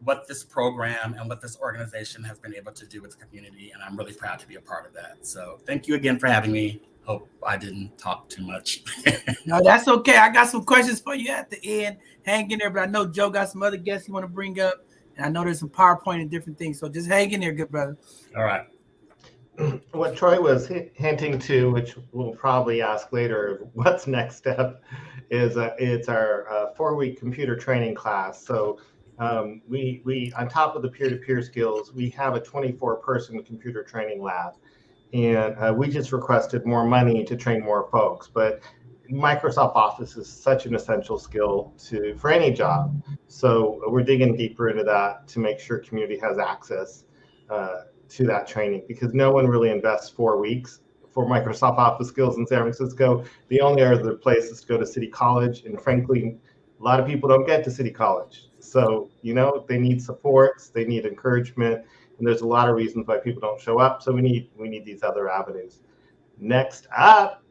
what this program and what this organization has been able to do with the community. And I'm really proud to be a part of that. So thank you again for having me. Hope I didn't talk too much. No, that's okay. I got some questions for you at the end. Hang in there, but I know Joe got some other guests you want to bring up. And I know there's some PowerPoint and different things. So just hang in there, good brother. All right. What Troy was hinting to, which we'll probably ask later, what's next step, is it's our 4-week computer training class. So we on top of the peer-to-peer skills, we have a 24-person computer training lab, and we just requested more money to train more folks. But Microsoft Office is such an essential skill for any job, so we're digging deeper into that to make sure community has access to that training, because no one really invests 4 weeks for Microsoft Office skills in San Francisco. The only other place is to go to City College, and frankly, a lot of people don't get to City College. So, they need supports, they need encouragement, and there's a lot of reasons why people don't show up. So we need these other avenues. Next up,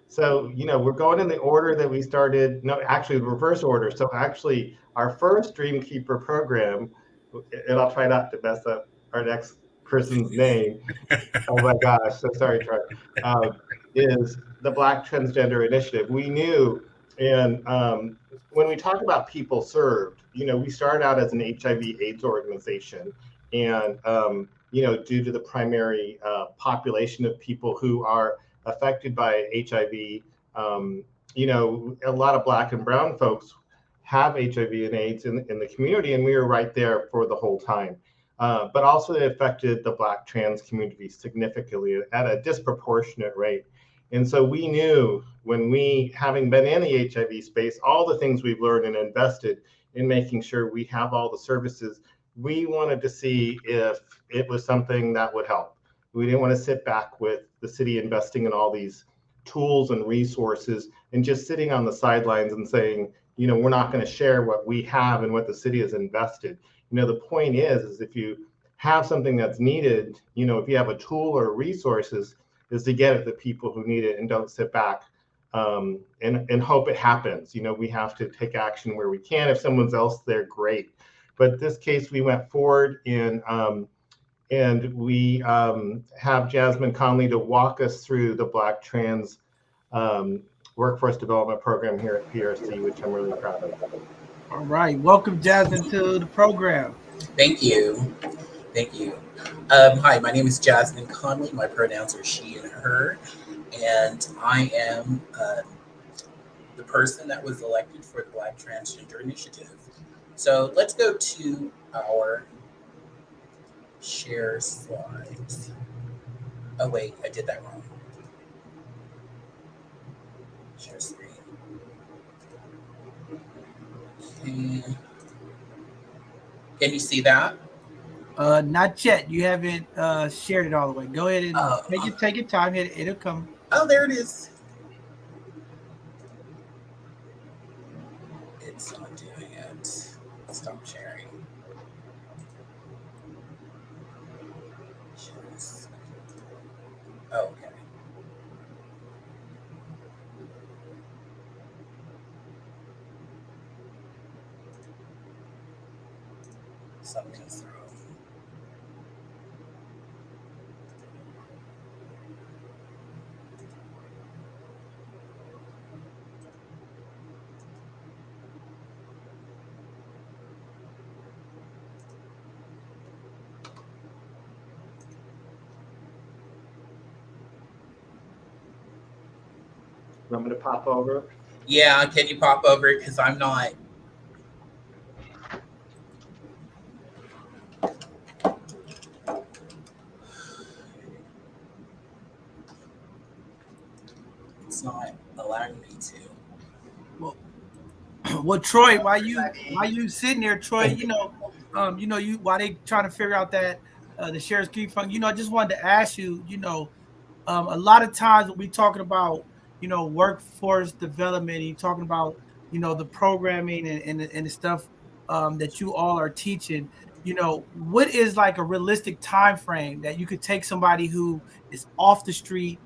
so, we're going in the order that we started. No, actually, the reverse order. So actually, our first Dreamkeeper program, and I'll try not to mess up our next person's name. Oh my gosh, so sorry, Troy. Is the Black Transgender Initiative. We knew, and when we talk about people served, we started out as an HIV/AIDS organization, and due to the primary population of people who are affected by HIV, a lot of Black and brown folks have HIV and AIDS in the community, and we were right there for the whole time. But also it affected the Black trans community significantly at a disproportionate rate. And so we knew, when having been in the HIV space, all the things we've learned and invested in making sure we have all the services, we wanted to see if it was something that would help. We didn't want to sit back with the city investing in all these tools and resources and just sitting on the sidelines and saying, we're not going to share what we have and what the city has invested. The point is if you have something that's needed, if you have a tool or resources, is to get it to people who need it, and don't sit back and hope it happens. We have to take action where we can. If someone's else there, great. But this case, we went forward in And we have Jasmine Conley to walk us through the Black Trans Workforce Development Program here at PRC, which I'm really proud of. All right. Welcome, Jasmine, to the program. Thank you. Thank you. Hi, my name is Jasmine Conley. My pronouns are she and her. And I am the person that was elected for the Black Transgender Initiative. So let's go to our share slides. Oh, wait, I did that wrong. Share screen. Okay. Can you see that? Not yet. You haven't shared it all the way. Go ahead and take your time. It'll come. Oh, there it is. It's not doing it. Stop sharing. Oh, okay. Something's wrong. Want me to pop over? Yeah, can you pop over it? Because I'm not. It's not allowing me to. Well, Troy, while you sitting there, Troy, while they trying to figure out that the shares key fund, I just wanted to ask you, a lot of times when we talking about, workforce development, and you're talking about, the programming and the stuff that you all are teaching, what is like a realistic time frame that you could take somebody who is off the street,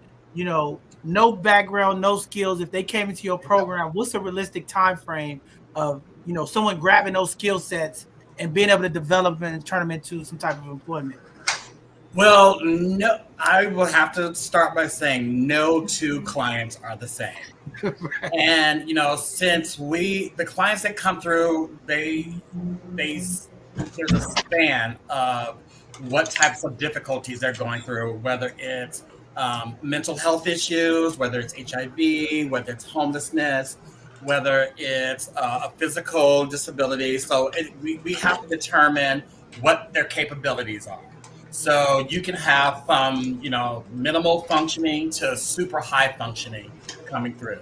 no background, no skills. If they came into your program, what's a realistic time frame of, someone grabbing those skill sets and being able to develop them and turn them into some type of employment? Well, no, I will have to start by saying no two clients are the same. Right. And, since the clients that come through, there's a span of what types of difficulties they're going through, whether it's mental health issues, whether it's HIV, whether it's homelessness, whether it's a physical disability. So we have to determine what their capabilities are. So you can have from, minimal functioning to super high functioning coming through.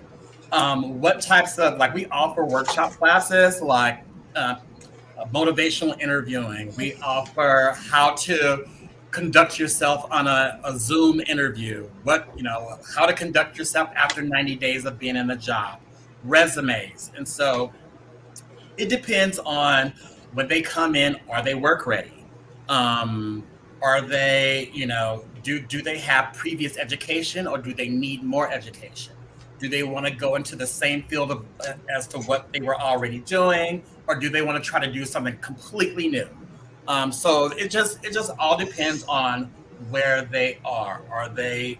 What types of, we offer workshop classes, like motivational interviewing. We offer how to conduct yourself on a Zoom interview, how to conduct yourself after 90 days of being in the job, resumes. And so it depends on when they come in, are they work ready? Are they, do they have previous education, or do they need more education? Do they want to go into the same field as to what they were already doing, or do they want to try to do something completely new? So it just all depends on where they are. Are they,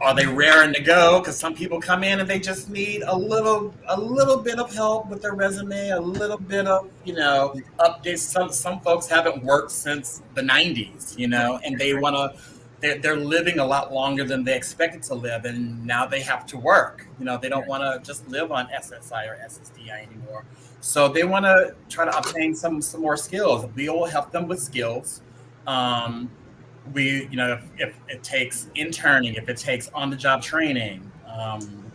are they raring to go? Because some people come in and they just need a little bit of help with their resume, a little bit of, updates. Some folks haven't worked since the 90s, and they want to, they're living a lot longer than they expected to live, and now they have to work. They don't want to just live on SSI or SSDI anymore. So they want to try to obtain some more skills. We will help them with skills. If it takes interning, if it takes on-the-job training,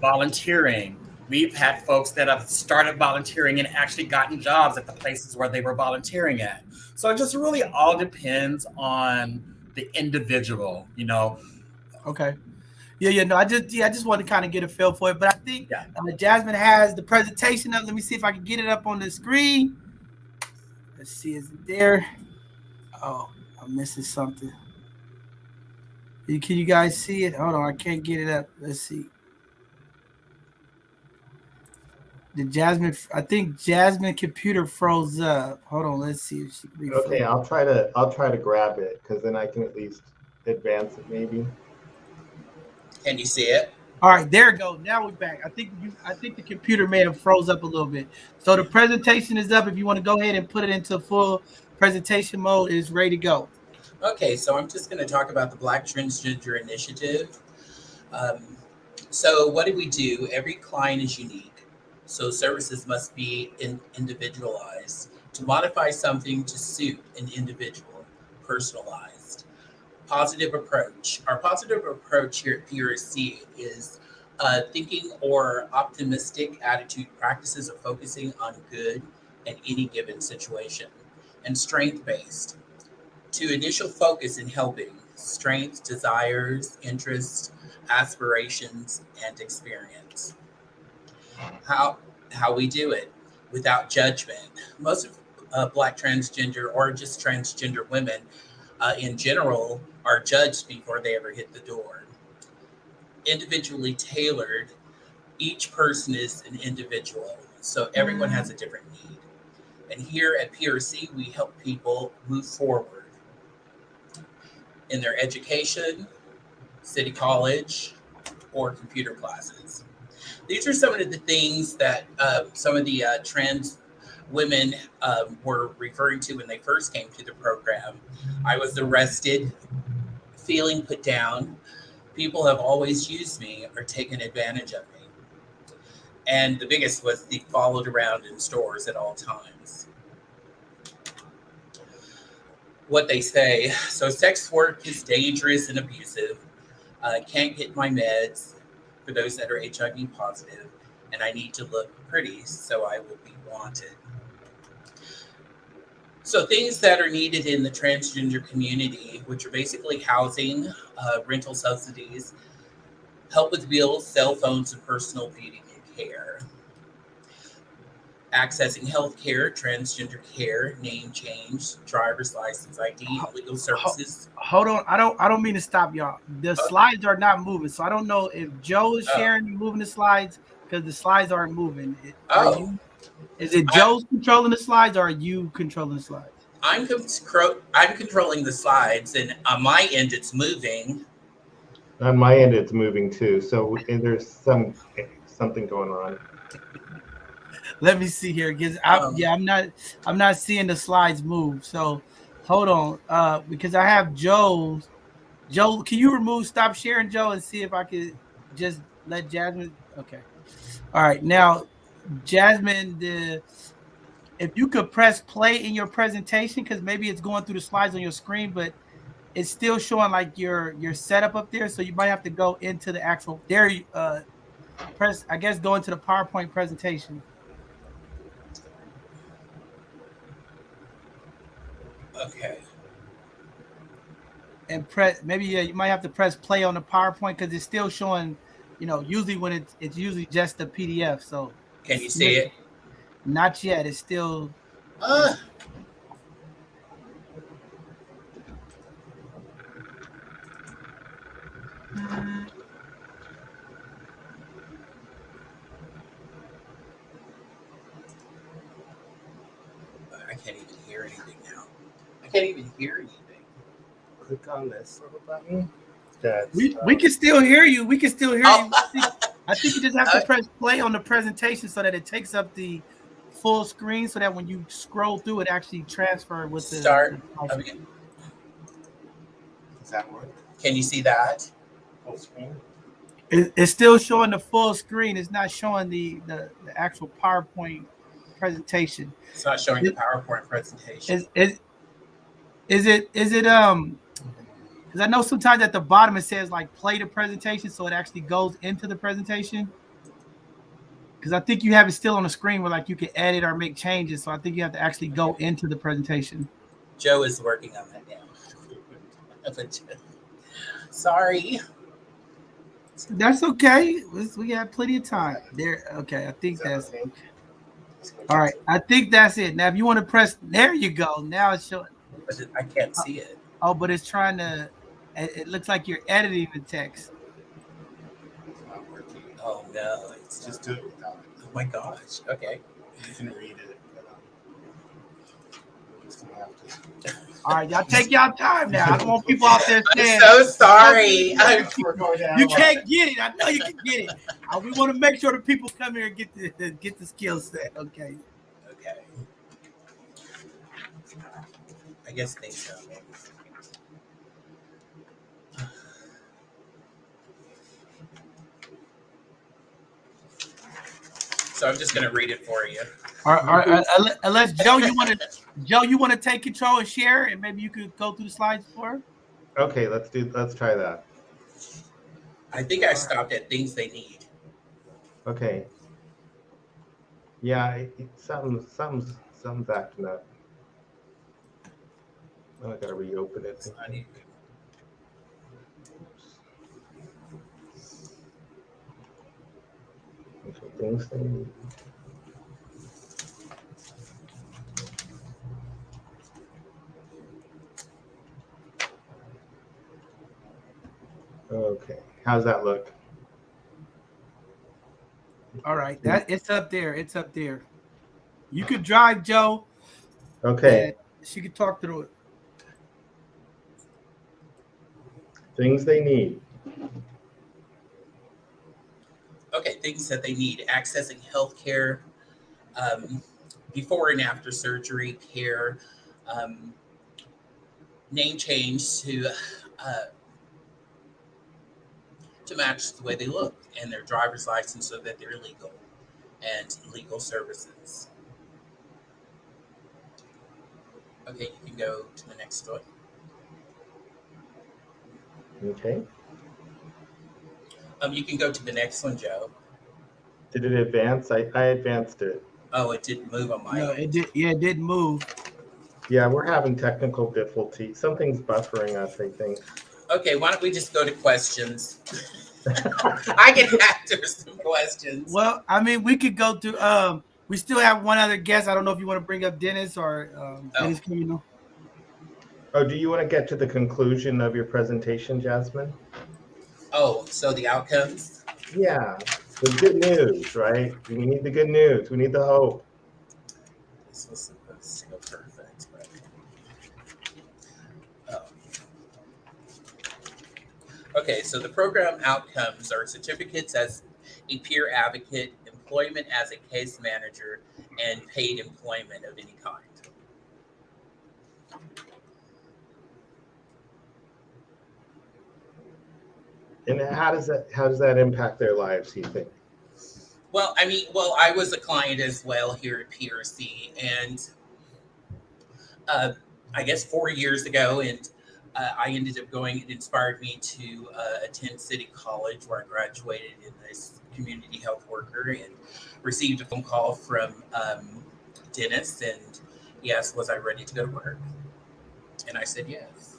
volunteering. We've had folks that have started volunteering and actually gotten jobs at the places where they were volunteering at. So it just really all depends on the individual, Okay. Yeah. No, I just want to kind of get a feel for it. But I think Jasmine has the presentation up. Let me see if I can get it up on the screen. Let's see, is it there? Oh, I'm missing something. Can you guys see it? Hold on, I can't get it up. Let's see. Did Jasmine? I think Jasmine computer froze up. Hold on, let's see if she can refresh. Okay, I'll try to grab it because then I can at least advance it maybe. Can you see it? All right, there we go. Now we're back. I think the computer may have froze up a little bit. So the presentation is up. If you want to go ahead and put it into full presentation mode, it's ready to go. Okay, so I'm just going to talk about the Black Transgender Initiative. So what do? Every client is unique. So services must be individualized. To modify something to suit an individual, personalized. Positive approach. Our positive approach here at PRC is thinking or optimistic attitude practices of focusing on good in any given situation. And strength-based. To initial focus in helping, strengths, desires, interests, aspirations, and experience. How we do it without judgment. Most of Black transgender or just transgender women in general are judged before they ever hit the door. Individually tailored, each person is an individual, so everyone has a different need. And here at PRC, we help people move forward in their education, city college, or computer classes. These are some of the things that some of the trans women were referring to when they first came to the program. I was arrested, feeling put down. People have always used me or taken advantage of me. And the biggest was the followed around in stores at all times. What they say, so sex work is dangerous and abusive. Can't get my meds for those that are HIV positive, and I need to look pretty so I will be wanted. So things that are needed in the transgender community, which are basically housing, rental subsidies, help with bills, cell phones, and personal beauty and care. Accessing health care, transgender care, name change, driver's license ID, legal services. Hold on, I don't mean to stop y'all. The slides are not moving, so I don't know if Joe is sharing and moving the slides because the slides aren't moving. Is it Joe's controlling the slides or are you controlling the slides? I'm controlling the slides, and on my end it's moving. On my end it's moving too. So there's something going on. Let me see here because I'm not seeing the slides move. So hold on, because I have Joe's. Joe, can you stop sharing, Joe, and see if I could just let Jasmine? Okay. All right. Now, Jasmine, if you could press play in your presentation, because maybe it's going through the slides on your screen, but it's still showing like your setup up there. So you might have to go into the actual press. I guess go into the PowerPoint presentation. Okay. And press you might have to press play on the PowerPoint because it's still showing, usually when it's usually just the PDF. So can you see it? Not yet. It's still I can't even hear anything now. I can't even hear anything. Click on this little button. We can still hear you. We can still hear you. I think you just have to press play on the presentation so that it takes up the full screen so that when you scroll through it actually transfer with the start. Does that work? Can you see that? Full screen? It's still showing the full screen. It's not showing the actual PowerPoint presentation. It's not showing the PowerPoint presentation. Is it because I know sometimes at the bottom it says like play the presentation, so it actually goes into the presentation. Because I think you have it still on the screen where like you can edit or make changes. So I think you have to actually go into the presentation. Joe is working on that now. Sorry. That's okay. We have plenty of time. There. Okay, I think that's okay. All right, I think that's it. Now, if you want to press, there you go. Now it's showing. I can't see it. Oh, but it's trying to. It looks like you're editing the text. It's not working. Oh no! It's just do it without it. my gosh. Okay. You can read it. All right, y'all take y'all time now. I don't want people out there saying, I'm so sorry. You can't get it. I know you can get it. We want to make sure the people come here and get the skill set. Okay. Okay. I guess they so. So I'm just gonna read it for you. All right, unless Joe, you want to take control and share, and maybe you could go through the slides for her? Okay, let's try that. I think I stopped at things they need. Okay. Yeah, something's acting up. Oh, I gotta reopen it. Okay, things they need. Okay, how's that look? All right, it's up there. It's up there. You could drive, Joe. Okay. She could talk through it. Things they need. Okay, things that they need: accessing healthcare, before and after surgery care, name change to match the way they look, and their driver's license so that they're legal, and legal services. Okay, you can go to the next one. Okay. You can go to the next one, Joe. Did it advance? I advanced it. Oh, it didn't move on my. No, it did. Yeah, it didn't move. Yeah, we're having technical difficulty. Something's buffering us, I think. Okay, why don't we just go to questions? I can answer some questions. Well, I mean, we could go through. We still have one other guest. I don't know if you want to bring up Dennis or Dennis coming on. Oh, do you want to get to the conclusion of your presentation, Jasmine? Oh, so the outcomes? Yeah, the good news, right? We need the good news. We need the hope. This was supposed to go perfect, but okay, so the program outcomes are certificates as a peer advocate, employment as a case manager, and paid employment of any kind. And how does that impact their lives, do you think? Well, I was a client as well here at PRC, and I guess 4 years ago, and I ended up going. It inspired me to attend City College, where I graduated in this community health worker, and received a phone call from Dennis, and he asked, was I ready to go to work? And I said yes,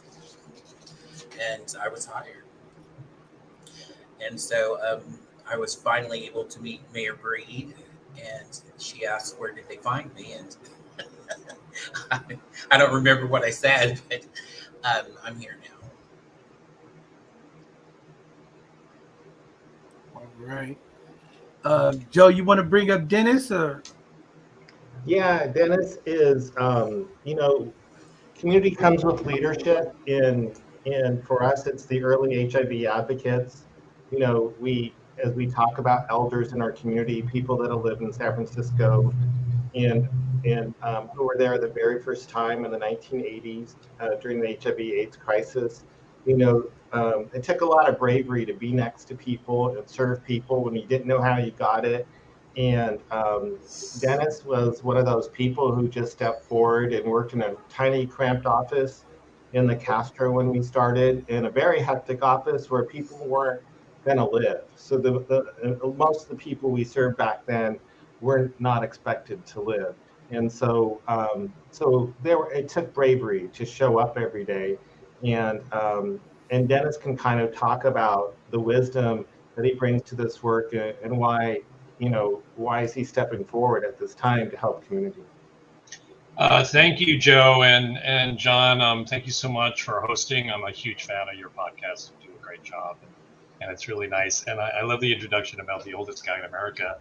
and I was hired. And so I was finally able to meet Mayor Breed, and she asked, where did they find me? And I don't remember what I said, but I'm here now. All right. Joe, you want to bring up Dennis? Or? Yeah, Dennis is, community comes with leadership, and for us, it's the early HIV advocates. As we talk about elders in our community, people that have lived in San Francisco, and who were there the very first time in the 1980s during the HIV/AIDS crisis. It took a lot of bravery to be next to people and serve people when you didn't know how you got it. And Dennis was one of those people who just stepped forward and worked in a tiny, cramped office in the Castro when we started, in a very hectic office where people weren't going to live. So most of the people we served back then were not expected to live. And so it took bravery to show up every day. And Dennis can kind of talk about the wisdom that he brings to this work, and why is he stepping forward at this time to help community. Thank you, Joe and John. Thank you so much for hosting. I'm a huge fan of your podcast. You do a great job. and it's really nice. And I love the introduction about the oldest guy in America.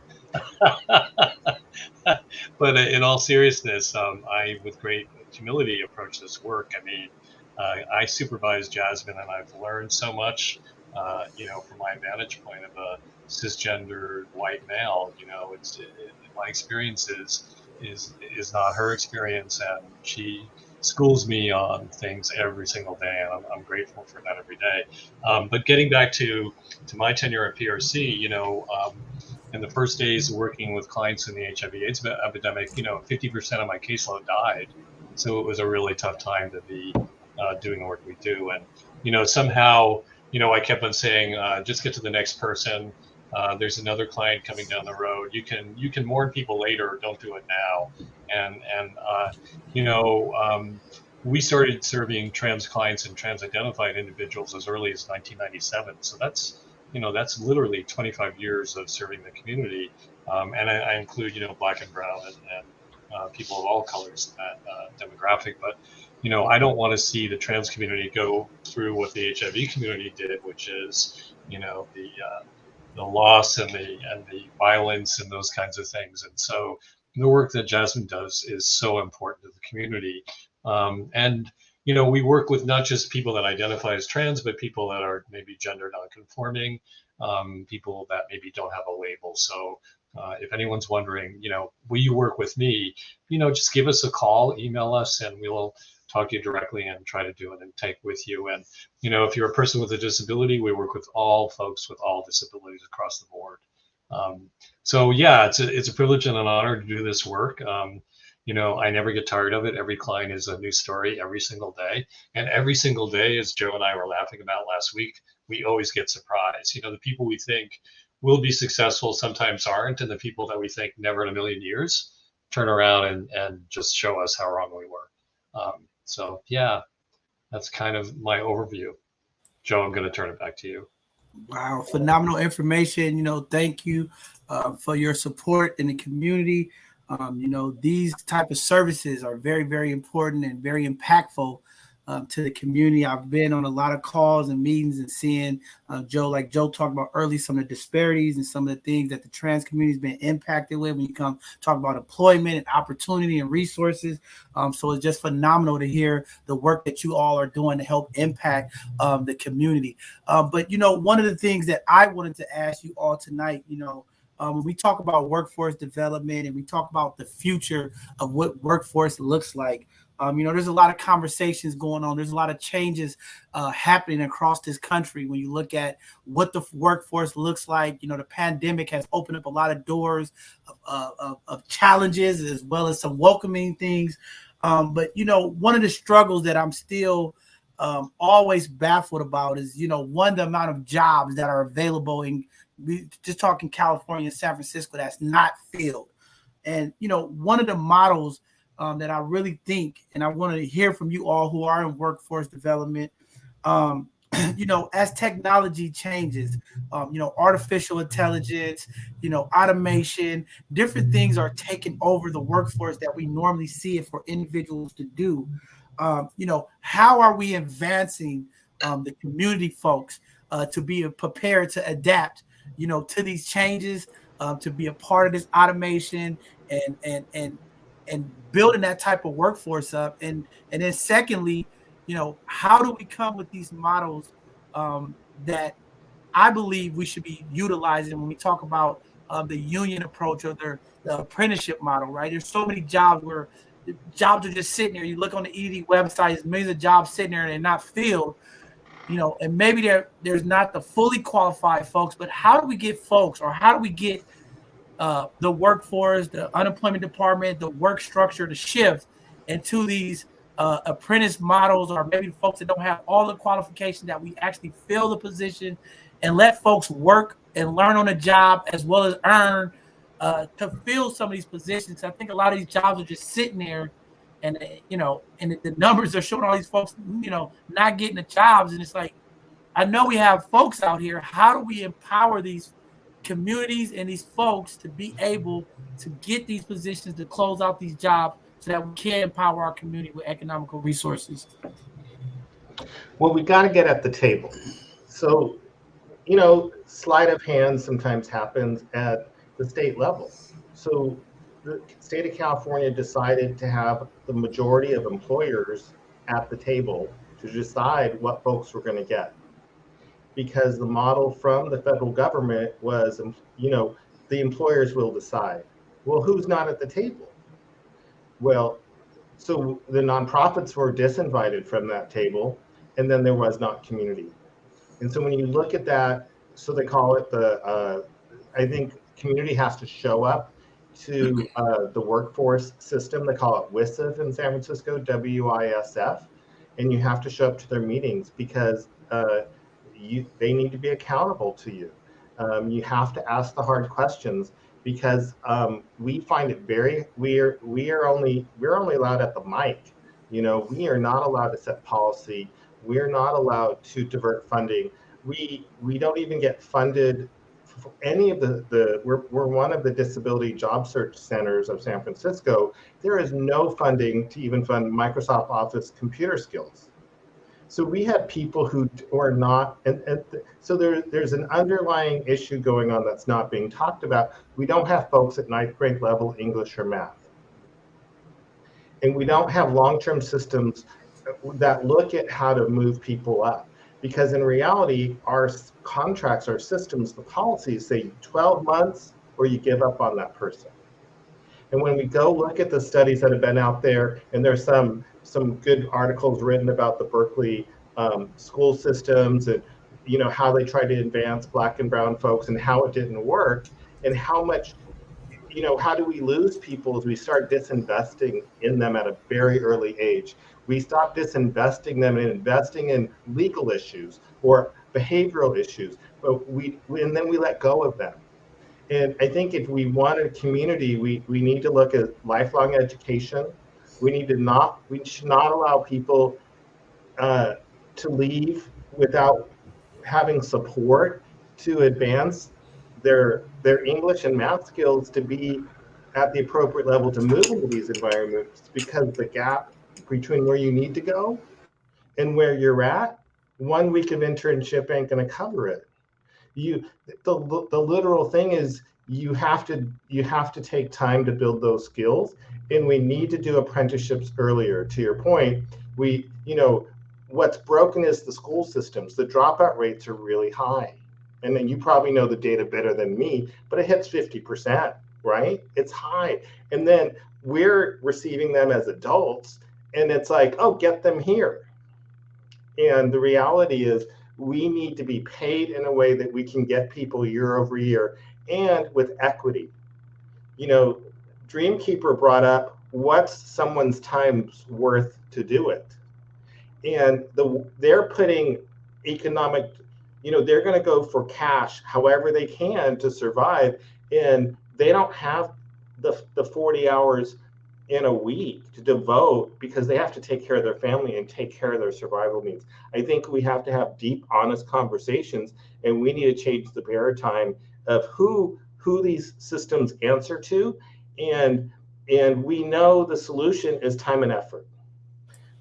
But in all seriousness, I, with great humility, approach this work. I mean, I supervise Jasmine, and I've learned so much, from my vantage point of a cisgender white male. My experience is not her experience, and she schools me on things every single day, and I'm grateful for that every day. But getting back to my tenure at PRC, in the first days working with clients in the HIV/AIDS epidemic, 50% of my caseload died. So it was a really tough time to be doing the work we do. And, somehow, I kept on saying, just get to the next person. There's another client coming down the road. You can mourn people later. Don't do it now. We started serving trans clients and trans identified individuals as early as 1997. So that's literally 25 years of serving the community. And I include, Black and brown and people of all colors in that demographic. But, I don't want to see the trans community go through what the HIV community did, which is, the loss and the violence and those kinds of things. And so the work that Jasmine does is so important to the community. We work with not just people that identify as trans, but people that are maybe gender nonconforming, people that maybe don't have a label. So if anyone's wondering, will you work with me? Just give us a call, email us, and we'll talk to you directly and try to do an intake with you. And, if you're a person with a disability, we work with all folks with all disabilities across the board. So yeah, it's a privilege and an honor to do this work. I never get tired of it. Every client is a new story every single day. And every single day, as Joe and I were laughing about last week, we always get surprised. The people we think will be successful sometimes aren't. And the people that we think never in a million years turn around and just show us how wrong we were. So yeah, that's kind of my overview. Joe, I'm going to turn it back to you. Wow, phenomenal information. Thank you for your support in the community. These type of services are very, very important and very impactful to the community. I've been on a lot of calls and meetings and seeing Joe talked about early, some of the disparities and some of the things that the trans community has been impacted with when you come talk about employment and opportunity and resources. So it's just phenomenal to hear the work that you all are doing to help impact the community. But one of the things that I wanted to ask you all tonight, when we talk about workforce development and we talk about the future of what workforce looks like, there's a lot of conversations going on. There's a lot of changes happening across this country. When you look at what the workforce looks like, the pandemic has opened up a lot of doors of challenges as well as some welcoming things. But one of the struggles that I'm still always baffled about is, the amount of jobs that are available in, we just talking California and San Francisco, that's not filled. And, one of the models that I really think, and I want to hear from you all who are in workforce development, as technology changes, artificial intelligence, automation, different things are taking over the workforce that we normally see it for individuals to do. How are we advancing the community folks to be prepared to adapt, to these changes, to be a part of this automation and building that type of workforce up. And then secondly, how do we come with these models that I believe we should be utilizing when we talk about the union approach or the apprenticeship model, right? There's so many jobs where the jobs are just sitting there. You look on the ED website, there's millions of jobs sitting there and they're not filled. And maybe there's not the fully qualified folks, but how do we get folks, or how do we get the workforce, the unemployment department, the work structure to shift into these apprentice models, or maybe folks that don't have all the qualifications, that we actually fill the position and let folks work and learn on the job as well as earn to fill some of these positions. I think a lot of these jobs are just sitting there, and and the numbers are showing all these folks, not getting the jobs. And it's like, I know we have folks out here. How do we empower these communities and these folks to be able to get these positions, to close out these jobs, so that we can empower our community with economical resources? Well, we got to get at the table. So sleight of hand sometimes happens at the state level. So the state of California decided to have the majority of employers at the table to decide what folks were going to get. Because the model from the federal government was, the employers will decide. Well, who's not at the table? Well, so the nonprofits were disinvited from that table, and then there was not community. And so when you look at that, so they call it I think community has to show up to the workforce system. They call it WISF in San Francisco, WISF. And you have to show up to their meetings because they need to be accountable to you. You have to ask the hard questions because we find it we're only allowed at the mic. We are not allowed to set policy. We're not allowed to divert funding. We don't even get funded for any of we're one of the disability job search centers of San Francisco. There is no funding to even fund Microsoft Office computer skills. So we have people who are not, so there's an underlying issue going on that's not being talked about. We don't have folks at 9th grade level English or math. And we don't have long-term systems that look at how to move people up. Because in reality, our contracts, our systems, the policies say 12 months or you give up on that person. And when we go look at the studies that have been out there, and there's some good articles written about the Berkeley school systems and how they try to advance Black and brown folks and how it didn't work, and how much, how do we lose people as we start disinvesting in them at a very early age. We stop disinvesting them and investing in legal issues or behavioral issues, and then we let go of them. And I think if we want a community, we need to look at lifelong education. We should not allow people to leave without having support to advance their English and math skills to be at the appropriate level to move into these environments, because the gap between where you need to go and where you're at, 1 week of internship ain't going to cover it. The literal thing is you have to take time to build those skills, and we need to do apprenticeships earlier. To your point, what's broken is the school systems. The dropout rates are really high, and then you probably know the data better than me, but it hits 50%, right? It's high, and then we're receiving them as adults, and it's like, oh, get them here. And the reality is, we need to be paid in a way that we can get people year over year and with equity. Dreamkeeper brought up, what's someone's time's worth to do it? And they're putting economic, they're going to go for cash however they can to survive. And they don't have the 40 hours in a week to devote because they have to take care of their family and take care of their survival needs. I think we have to have deep, honest conversations, and we need to change the paradigm of who these systems answer to. And we know the solution is time and effort.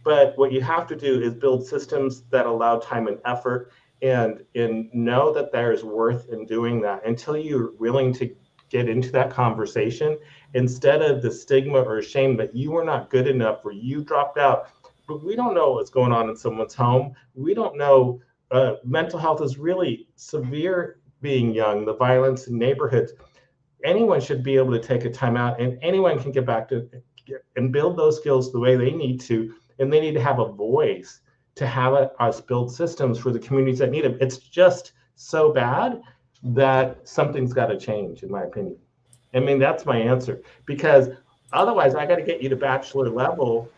But what you have to do is build systems that allow time and effort, and know that there's worth in doing that. Until you're willing to get into that conversation, instead of the stigma or shame that you were not good enough or you dropped out. But we don't know what's going on in someone's home. We don't know. Mental health is really severe being young, the violence in neighborhoods. Anyone should be able to take a time out, and anyone can get back to and build those skills the way they need to. And they need to have a voice to have us build systems for the communities that need them. It's just so bad that something's got to change, in my opinion. I mean, that's my answer, because otherwise I got to get you to bachelor level,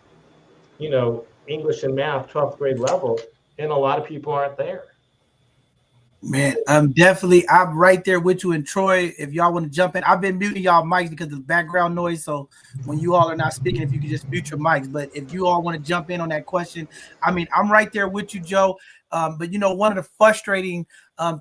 English and math, 12th grade level, and a lot of people aren't there. Man, I'm right there with you. And Troy, if y'all want to jump in, I've been muting y'all mics because of the background noise. So when you all are not speaking, if you could just mute your mics. But if you all want to jump in on that question, I mean, I'm right there with you, Joe. But one of the frustrating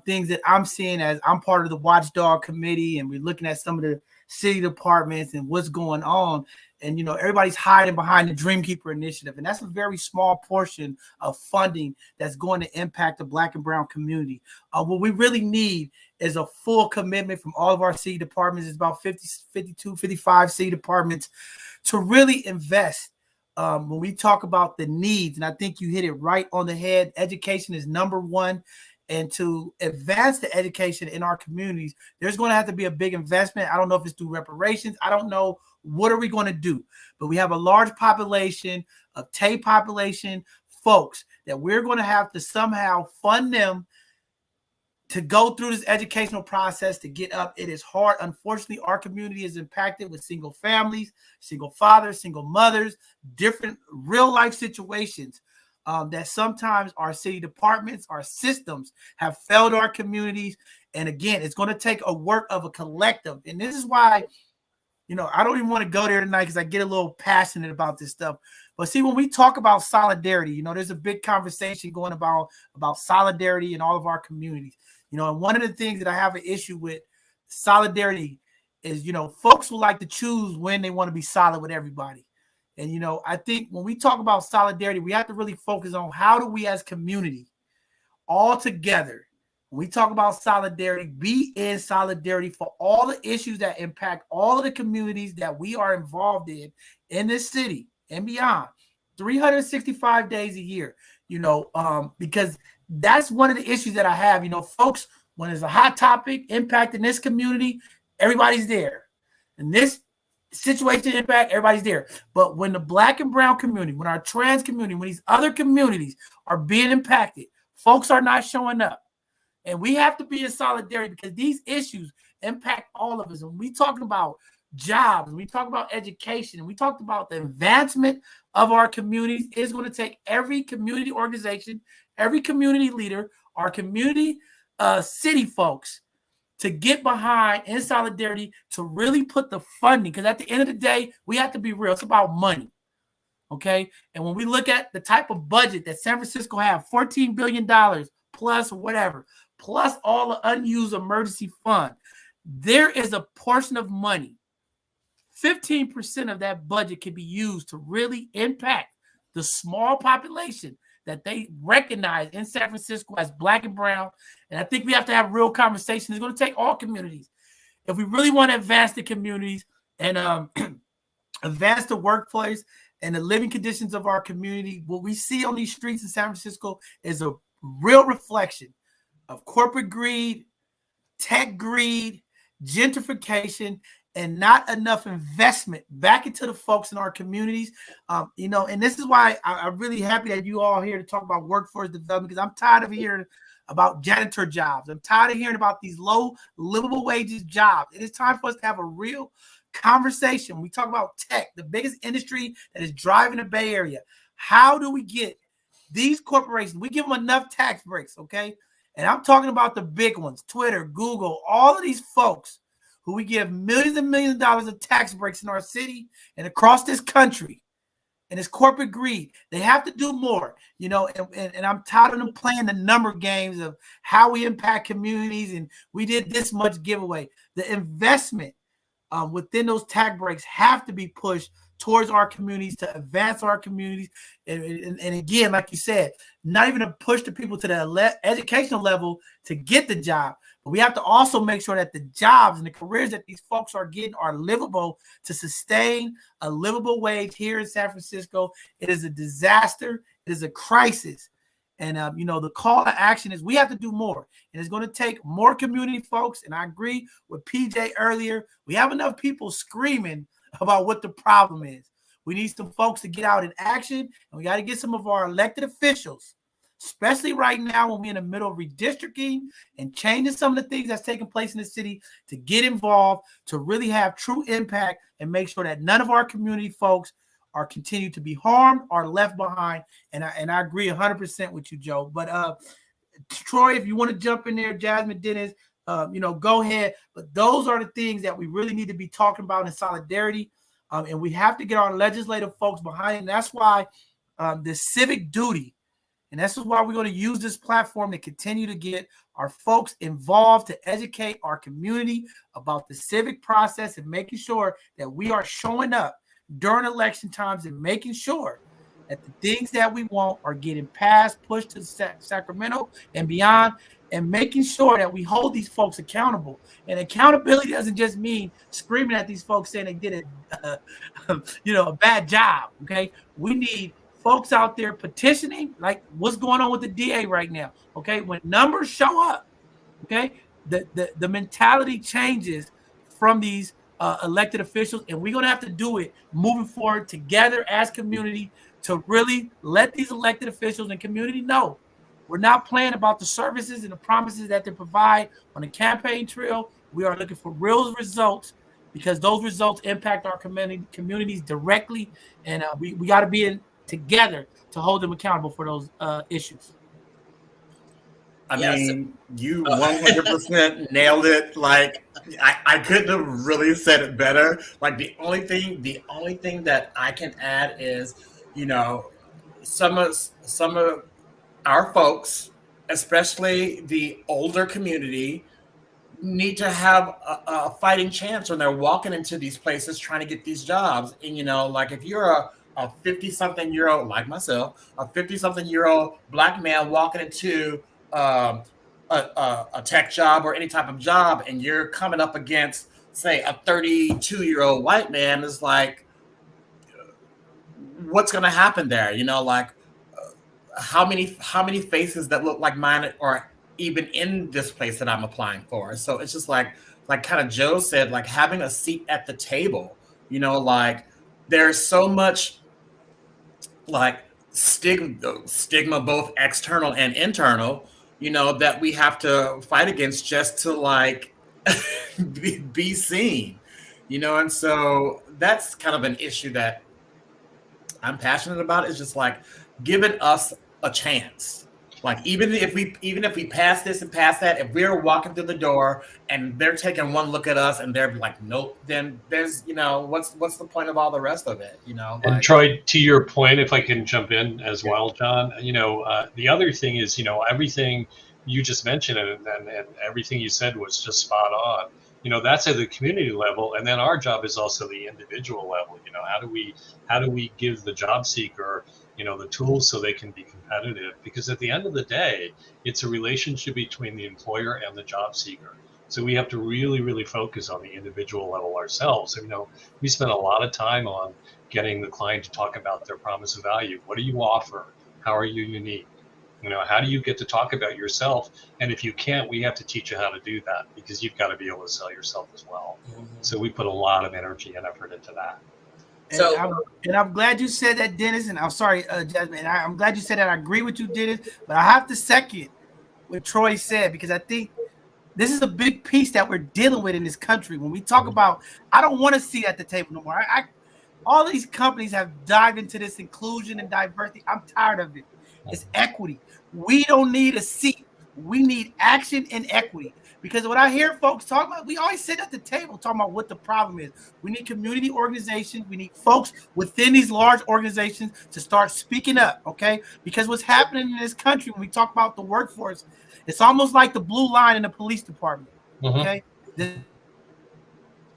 things that I'm seeing as I'm part of the Watchdog Committee, and we're looking at some of the city departments and what's going on, and everybody's hiding behind the Dreamkeeper initiative, and that's a very small portion of funding that's going to impact the Black and brown community. What we really need is a full commitment from all of our city departments. It's about 50, 52, 55 city departments to really invest. When we talk about the needs, and I think you hit it right on the head, education is number one. And to advance the education in our communities, there's going to have to be a big investment. I don't know if it's through reparations. I don't know what are we going to do, but we have a large population of TAY population folks that we're going to have to somehow fund them to go through this educational process to get up. It is hard. Unfortunately, our community is impacted with single families, single fathers, single mothers, different real life situations that sometimes our city departments, our systems have failed our communities. And again, it's going to take a work of a collective. And this is why, I don't even want to go there tonight because I get a little passionate about this stuff. But see, when we talk about solidarity, there's a big conversation going about solidarity in all of our communities. And one of the things that I have an issue with solidarity is, folks will like to choose when they want to be solid with everybody. And, I think when we talk about solidarity, we have to really focus on how do we as community all together, when we talk about solidarity, be in solidarity for all the issues that impact all of the communities that we are involved in this city and beyond, 365 days a year, because that's one of the issues that I have, folks, when there's a hot topic impacting this community, everybody's there. And this situation impact, everybody's there. But when the Black and brown community, when our trans community, when these other communities are being impacted, folks are not showing up. And we have to be in solidarity because these issues impact all of us. When we talking about jobs, when we talk about education, and we talked about the advancement of our communities, it's going to take every community organization, every community leader, our community city folks to get behind in solidarity to really put the funding. Because at the end of the day, we have to be real. It's about money. Okay. And when we look at the type of budget that San Francisco have, $14 billion plus whatever, plus all the unused emergency fund, there is a portion of money. 15% of that budget can be used to really impact the small population that they recognize in San Francisco as Black and brown. And I think we have to have real conversations. It's going to take all communities. If we really want to advance the communities and advance the workplace and the living conditions of our community, what we see on these streets in San Francisco is a real reflection of corporate greed, tech greed, gentrification, and not enough investment back into the folks in our communities. And this is why I'm really happy that you all are here to talk about workforce development, because I'm tired of hearing about janitor jobs. I'm tired of hearing about these low livable wages jobs. It is time for us to have a real conversation. We talk about tech, the biggest industry that is driving the Bay Area. How do we get these corporations? We give them enough tax breaks, okay? And I'm talking about the big ones, Twitter, Google, all of these folks who we give millions and millions of dollars of tax breaks in our city and across this country. And it's corporate greed. They have to do more, and I'm tired of them playing the number games of how we impact communities and we did this much giveaway. The investment within those tax breaks have to be pushed towards our communities to advance our communities. And again, like you said, not even to push the people to the educational level to get the job, but we have to also make sure that the jobs and the careers that these folks are getting are livable to sustain a livable wage here in San Francisco. It is a disaster. It is a crisis. And, the call to action is we have to do more. And it's going to take more community folks. And I agree with PJ earlier. We have enough people screaming about what the problem is. We need some folks to get out in action, and we got to get some of our elected officials, especially right now when we're in the middle of redistricting and changing some of the things that's taking place in the city, to get involved, to really have true impact and make sure that none of our community folks are continued to be harmed or left behind. And I agree 100% with you, Joe. But Troy, if you want to jump in there, Jasmine, Dennis, go ahead. But those are the things that we really need to be talking about in solidarity. And we have to get our legislative folks behind it. And that's why the civic duty And that's why we're going to use this platform to continue to get our folks involved, to educate our community about the civic process and making sure that we are showing up during election times and making sure that the things that we want are getting passed, pushed to Sacramento and beyond, and making sure that we hold these folks accountable. And accountability doesn't just mean screaming at these folks saying they did a bad job. Okay, we need folks out there petitioning, like what's going on with the DA right now. Okay, when numbers show up, okay, the mentality changes from these elected officials, and we're gonna have to do it moving forward together as community to really let these elected officials and community know we're not playing about the services and the promises that they provide on the campaign trail. We are looking for real results, because those results impact our communities directly, and we got to be in together to hold them accountable for those issues. I mean, you 100% nailed it. Like, I couldn't have really said it better. Like, the only thing that I can add is, some of our folks, especially the older community, need to have a fighting chance when they're walking into these places trying to get these jobs. And, like if you're a 50-something-year-old, like myself, a 50-something-year-old Black man walking into a tech job or any type of job, and you're coming up against, say, a 32-year-old white man, is like, what's going to happen there? How many faces that look like mine are even in this place that I'm applying for? So it's just like kind of Joe said, like having a seat at the table. Like there's so much like stigma, both external and internal, that we have to fight against just to like be seen, and so that's kind of an issue that I'm passionate about. Is just like giving us a chance. Like even if we pass this and pass that, if we're walking through the door and they're taking one look at us and they're like, nope, then there's what's the point of all the rest of it? And Troy, to your point, if I can jump in as well, John, the other thing is, everything you just mentioned and everything you said was just spot on. That's at the community level, and then our job is also the individual level. How do we give the job seeker the tools so they can be competitive? Because at the end of the day, it's a relationship between the employer and the job seeker. So we have to really, really focus on the individual level ourselves. We spend a lot of time on getting the client to talk about their promise of value. What do you offer? How are you unique? How do you get to talk about yourself? And if you can't, we have to teach you how to do that, because you've got to be able to sell yourself as well. Mm-hmm. So we put a lot of energy and effort into that. And I'm glad you said that, Dennis. And I'm sorry, Jasmine. I'm glad you said that. I agree with you, Dennis. But I have to second what Troy said, because I think this is a big piece that we're dealing with in this country. When we talk about, I don't want to sit at the table no more. All these companies have dived into this inclusion and diversity. I'm tired of it. It's equity. We don't need a seat. We need action and equity. Because what I hear folks talk about, we always sit at the table talking about what the problem is. We need community organizations. We need folks within these large organizations to start speaking up, okay? Because what's happening in this country, when we talk about the workforce, it's almost like the blue line in the police department, okay? The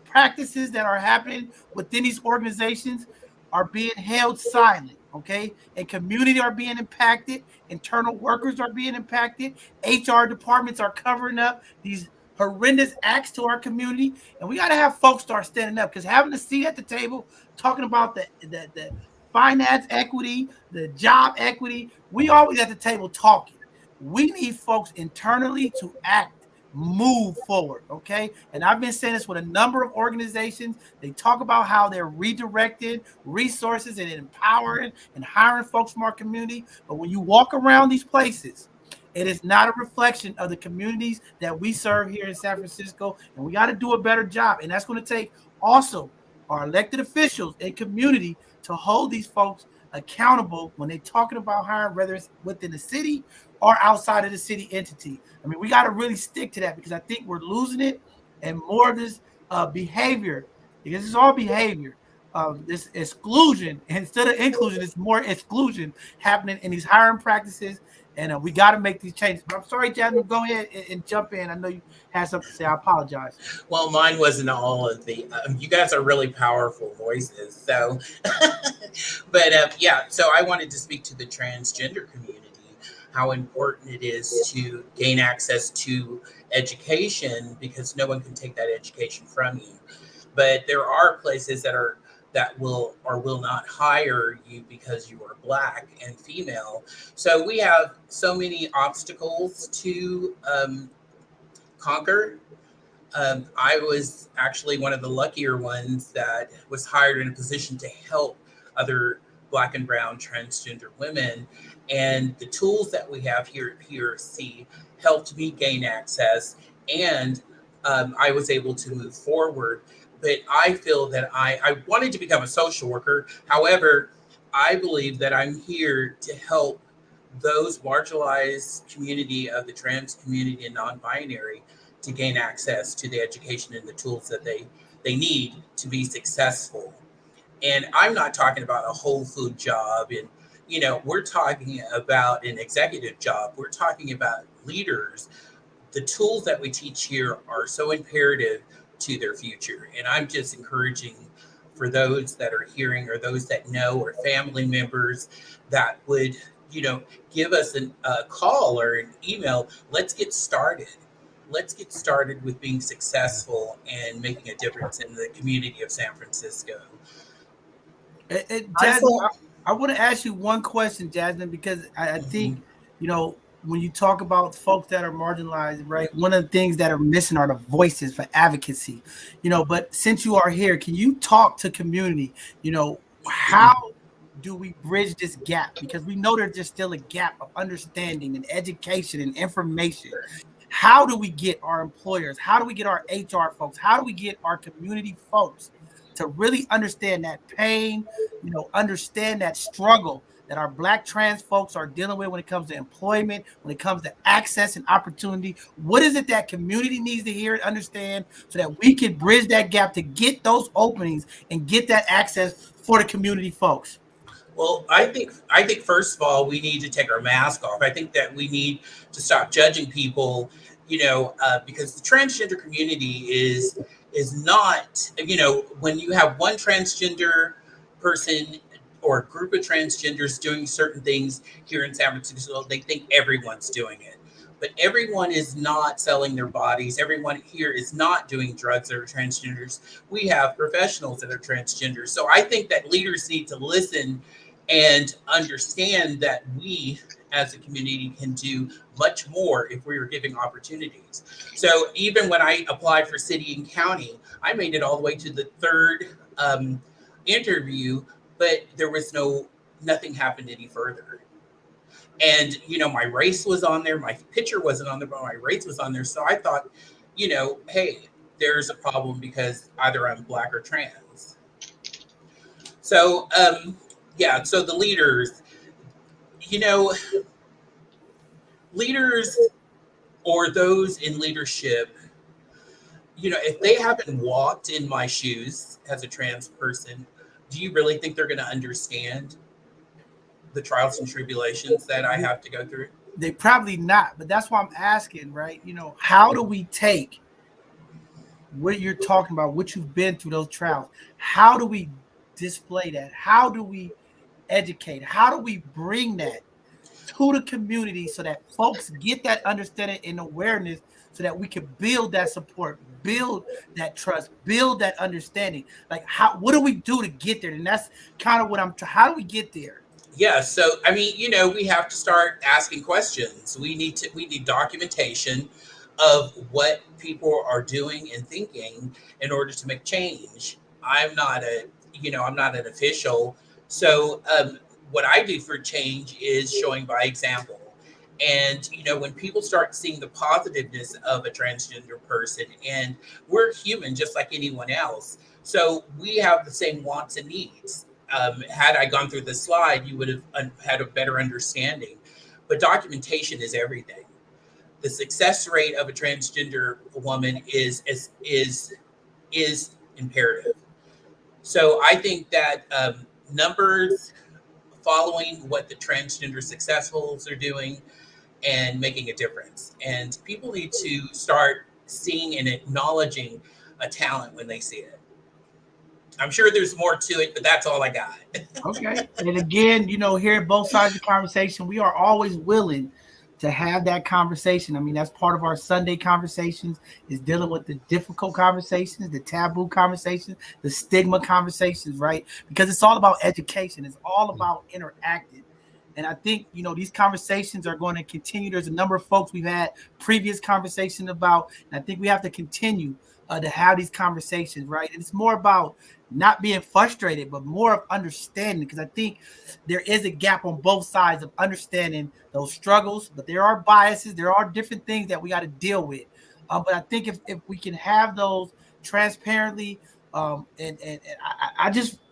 practices that are happening within these organizations are being held silent, okay? And community are being impacted. Internal workers are being impacted. HR departments are covering up these horrendous acts to our community. And we got to have folks start standing up, because having a seat at the table, talking about the finance equity, the job equity, we always at the table talking. We need folks internally to act, move forward, okay? And I've been saying this with a number of organizations. They talk about how they're redirecting resources and empowering and hiring folks from our community. But when you walk around these places, it is not a reflection of the communities that we serve here in San Francisco. And we got to do a better job. And that's going to take also our elected officials and community to hold these folks accountable when they're talking about hiring, whether it's within the city or outside of the city entity. I mean, we got to really stick to that, because I think we're losing it, and more of this behavior, because it's all behavior. this exclusion instead of inclusion. It's more exclusion happening in these hiring practices, and we got to make these changes. But I'm sorry, Jasmine, go ahead and jump in. I know you had something to say. I apologize. Well, mine wasn't all of the. You guys are really powerful voices, so. But yeah, so I wanted to speak to the transgender community, how important it is to gain access to education because no one can take that education from you. But there are places that will or will not hire you because you are black and female. So we have so many obstacles to conquer. I was actually one of the luckier ones that was hired in a position to help other Black and Brown transgender women. And the tools that we have here at PRC helped me gain access, and I was able to move forward. But I feel that I wanted to become a social worker. However, I believe that I'm here to help those marginalized community of the trans community and non-binary to gain access to the education and the tools that they need to be successful. And I'm not talking about a whole food job, and we're talking about an executive job. We're talking about leaders. The tools that we teach here are so imperative to their future. And I'm just encouraging for those that are hearing or those that know or family members that would give us a call or an email. Let's get started. Let's get started with being successful and making a difference in the community of San Francisco. Jasmine, I want to ask you one question, Jasmine, because I think, when you talk about folks that are marginalized, right, one of the things that are missing are the voices for advocacy, but since you are here, can you talk to community, how do we bridge this gap? Because we know there's just still a gap of understanding and education and information. How do we get our employers? How do we get our HR folks? How do we get our community folks to really understand that pain, understand that struggle that our Black trans folks are dealing with when it comes to employment, when it comes to access and opportunity? What is it that community needs to hear and understand so that we can bridge that gap to get those openings and get that access for the community folks? Well, I think first of all, we need to take our mask off. I think that we need to stop judging people, because the transgender community is not, when you have one transgender person or a group of transgenders doing certain things here in San Francisco, they think everyone's doing it. But everyone is not selling their bodies. Everyone here is not doing drugs that are transgenders. We have professionals that are transgenders. So I think that leaders need to listen and understand that we as a community can do much more if we were giving opportunities. So even when I applied for city and county, I made it all the way to the third interview, but there was nothing happened any further. And, my race was on there. My picture wasn't on there, but my race was on there. So I thought, hey, there's a problem because either I'm Black or trans. So, so the leaders, leaders or those in leadership, if they haven't walked in my shoes as a trans person, do you really think they're going to understand the trials and tribulations that I have to go through? They probably not, but that's why I'm asking, right? How do we take what you're talking about, what you've been through, those trials? How do we display that? How do we educate? How do we bring that to the community so that folks get that understanding and awareness so that we can build that support, build that trust, build that understanding? Like, what do we do to get there? And that's kind of what how do we get there? Yeah, so we have to start asking questions. We need documentation of what people are doing and thinking in order to make change. I'm not an official. So what I do for change is showing by example. And, when people start seeing the positiveness of a transgender person, and we're human just like anyone else. So we have the same wants and needs. Had I gone through the slide, you would have had a better understanding. But documentation is everything. The success rate of a transgender woman is imperative. So I think that numbers following what the transgender successfuls are doing and making a difference. And people need to start seeing and acknowledging a talent when they see it. I'm sure there's more to it, but that's all I got. Okay. And again, hearing both sides of the conversation, we are always willing to have that conversation. I mean, that's part of our Sunday conversations, is dealing with the difficult conversations, the taboo conversations, the stigma conversations, right? Because it's all about education. It's all about interacting. And I think, these conversations are going to continue. There's a number of folks we've had previous conversations about, and I think we have to continue to have these conversations, right? And it's more about not being frustrated, but more of understanding, because I think there is a gap on both sides of understanding those struggles, but there are biases, there are different things that we got to deal with. But I think if we can have those transparently, and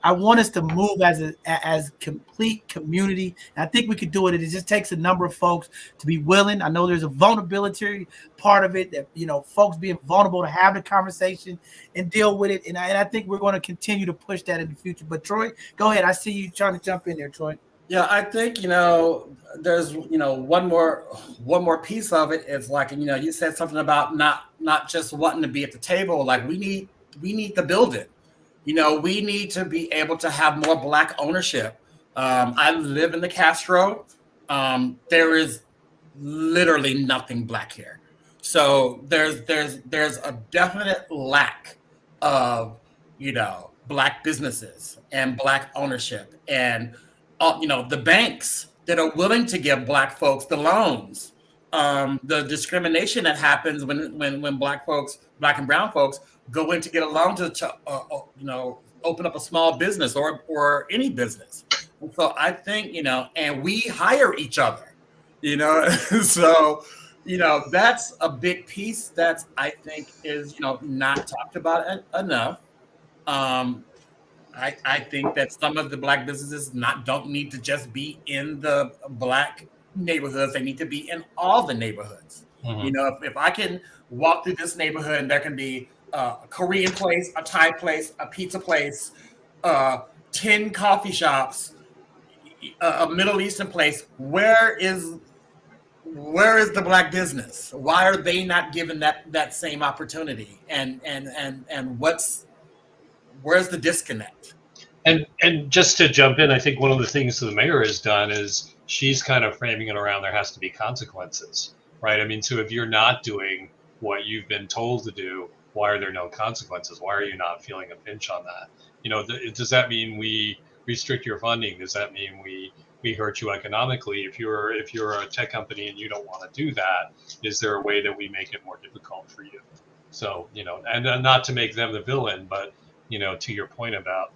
I want us to move as complete community. And I think we could do it. It just takes a number of folks to be willing. I know there's a vulnerability part of it, that folks being vulnerable to have the conversation and deal with it. And I think we're going to continue to push that in the future. But Troy, go ahead. I see you trying to jump in there, Troy. Yeah, I think there's one more piece of it is like, you said something about not just wanting to be at the table. Like we need to build it. We need to be able to have more Black ownership. I live in the Castro. There is literally nothing Black here. So there's a definite lack of, Black businesses and Black ownership, and the banks that are willing to give Black folks the loans. The discrimination that happens when Black and brown folks go in to get a loan to open up a small business or any business. And so I think, and we hire each other, so, that's a big piece that I think is, not talked about enough. I think that some of the Black businesses don't need to just be in the Black neighborhoods. They need to be in all the neighborhoods. Mm-hmm. If I can walk through this neighborhood and there can be a Korean place, a Thai place, a pizza place, 10 coffee shops, a Middle Eastern place, where is the Black business? Why are they not given that same opportunity? And where's the disconnect? And just to jump in, I think one of the things the mayor has done is she's kind of framing it around there has to be consequences, right? I mean, so if you're not doing what you've been told to do, why are there no consequences? Why are you not feeling a pinch on that? Does that mean we restrict your funding? Does that mean we hurt you economically? If you're a tech company and you don't want to do that, is there a way that we make it more difficult for you? So, and not to make them the villain, but to your point about,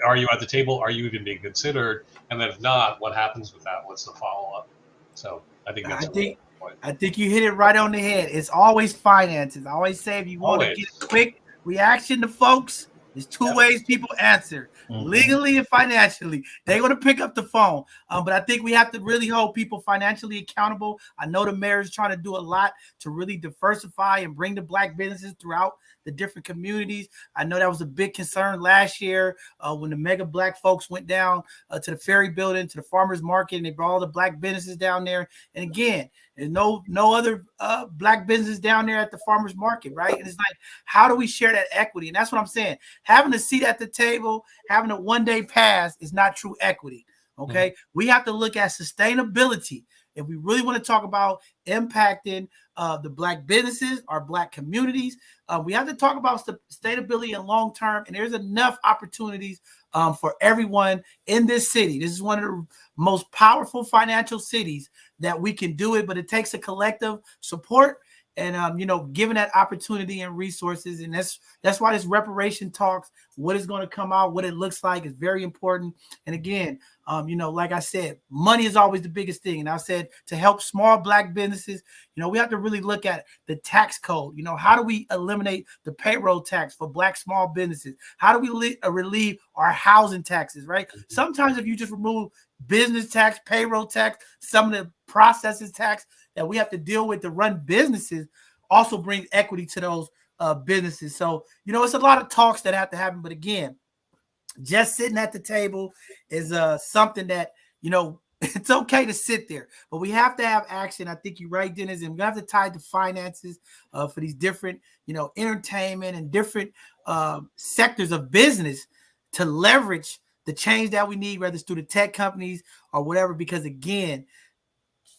are you at the table? Are you even being considered? And then if not, what happens with that? What's the follow up? So I think that's I think you hit it right on the head. It's always finances. I always say, if you want to get a quick reaction to folks, there's two ways people answer: legally and financially. They're going to pick up the phone. But I think we have to really hold people financially accountable. I know the mayor is trying to do a lot to really diversify and bring the Black businesses throughout the different communities. I know that was a big concern last year when the mega Black folks went down to the ferry building, to the farmers market, and they brought all the Black businesses down there. And again, there's no other Black business down there at the farmers market, right? And it's like, how do we share that equity? And that's what I'm saying. Having a seat at the table, having a one-day pass is not true equity. Okay, we have to look at sustainability. If we really want to talk about impacting the Black businesses, our Black communities, we have to talk about sustainability and long term. And there's enough opportunities for everyone in this city. This is one of the most powerful financial cities that we can do it, but it takes a collective support and given that opportunity and resources. And that's why this reparation talks, what is going to come out, what it looks like, is very important. And again, like I said, money is always the biggest thing. And I said, to help small Black businesses, we have to really look at the tax code. How do we eliminate the payroll tax for Black small businesses? How do we relieve our housing taxes, right? Sometimes if you just remove business tax, payroll tax, some of the processes tax that we have to deal with to run businesses, also brings equity to those businesses. So, it's a lot of talks that have to happen. But again, just sitting at the table is something that, it's okay to sit there, but we have to have action. I think you're right, Dennis, and we have to tie the finances for these different, entertainment and different sectors of business to leverage the change that we need, whether it's through the tech companies or whatever. Because again,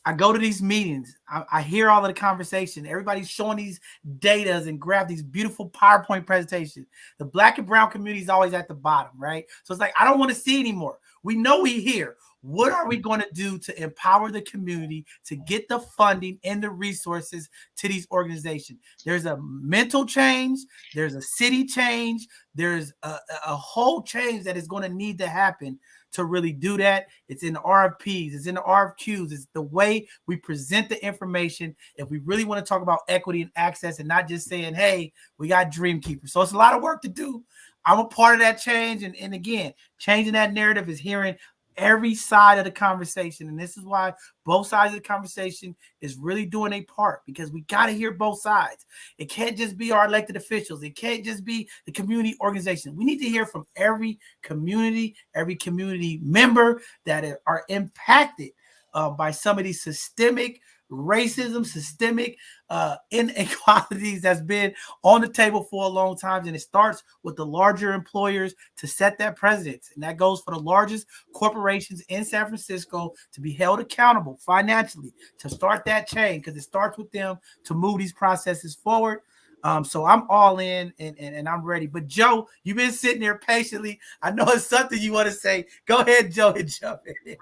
I go to these meetings. I hear all of the conversation. Everybody's showing these datas and grab these beautiful PowerPoint presentations. The Black and brown community is always at the bottom, right? So it's like, I don't want to see anymore. We know we here. What are we going to do to empower the community to get the funding and the resources to these organizations? There's a mental change. There's a city change. There's a whole change that is going to need to happen to really do that. It's in the RFPs, it's in the RFQs, it's the way we present the information. If we really want to talk about equity and access and not just saying, hey, we got Dream Keepers. So it's a lot of work to do. I'm a part of that change. And again, changing that narrative is hearing every side of the conversation. And this is why both sides of the conversation is really doing a part, because we got to hear both sides. It can't just be our elected officials. It can't just be the community organization. We need to hear from every community member that are impacted by some of these systemic racism, systemic inequalities that's been on the table for a long time. And it starts with the larger employers to set that precedence. And that goes for the largest corporations in San Francisco to be held accountable financially to start that change, because it starts with them to move these processes forward. So I'm all in and I'm ready. But Joe, you've been sitting there patiently. I know it's something you want to say. Go ahead, Joe, and jump in.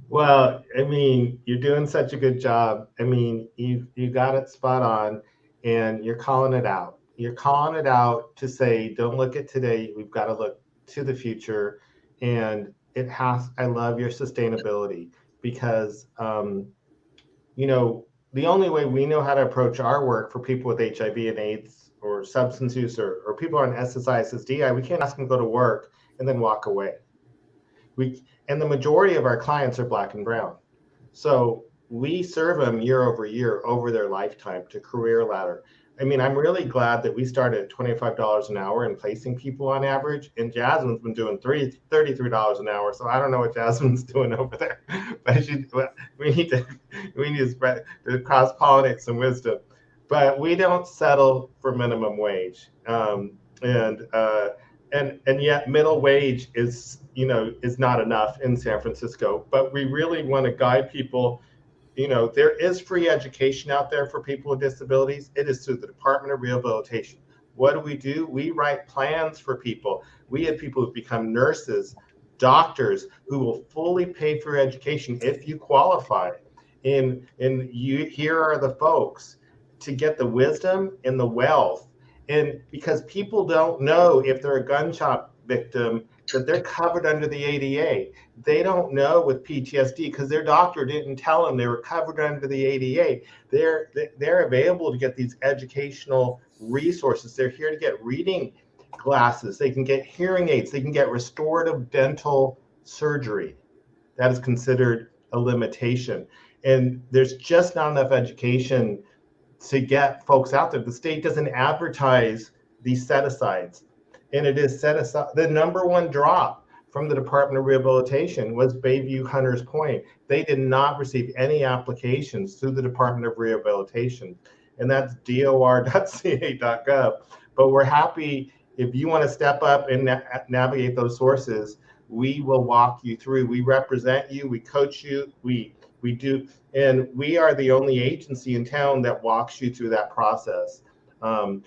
Well, I mean, you're doing such a good job. I mean, you got it spot on, and you're calling it out. You're calling it out to say, don't look at today. We've got to look to the future. And I love your sustainability, because, the only way we know how to approach our work for people with HIV and AIDS or substance use or people on SSI, SSDI, we can't ask them to go to work and then walk away. And the majority of our clients are Black and brown. So we serve them year over year over their lifetime to career ladder. I mean, I'm really glad that we started at $25 an hour and placing people on average. And Jasmine's been doing $33 an hour. So I don't know what Jasmine's doing over there. But we need to spread, to cross-pollinate some wisdom. But we don't settle for minimum wage. And yet middle wage is not enough in San Francisco. But we really want to guide people. There is free education out there for people with disabilities. It is through the Department of Rehabilitation. What do? We write plans for people. We have people who become nurses, doctors, who will fully pay for education if you qualify. And here are the folks to get the wisdom and the wealth. And because people don't know if they're a gunshot victim, that they're covered under the ADA. They don't know with PTSD because their doctor didn't tell them they were covered under the ADA. They're available to get these educational resources. They're here to get reading glasses. They can get hearing aids. They can get restorative dental surgery. That is considered a limitation. And there's just not enough education to get folks out there. The state doesn't advertise these set-asides. And it is set aside. The number one drop from the Department of Rehabilitation was Bayview Hunters Point. They did not receive any applications through the Department of Rehabilitation. And that's dor.ca.gov. But we're happy if you want to step up and navigate those sources. We will walk you through. We represent you. We coach you. We do. And we are the only agency in town that walks you through that process. But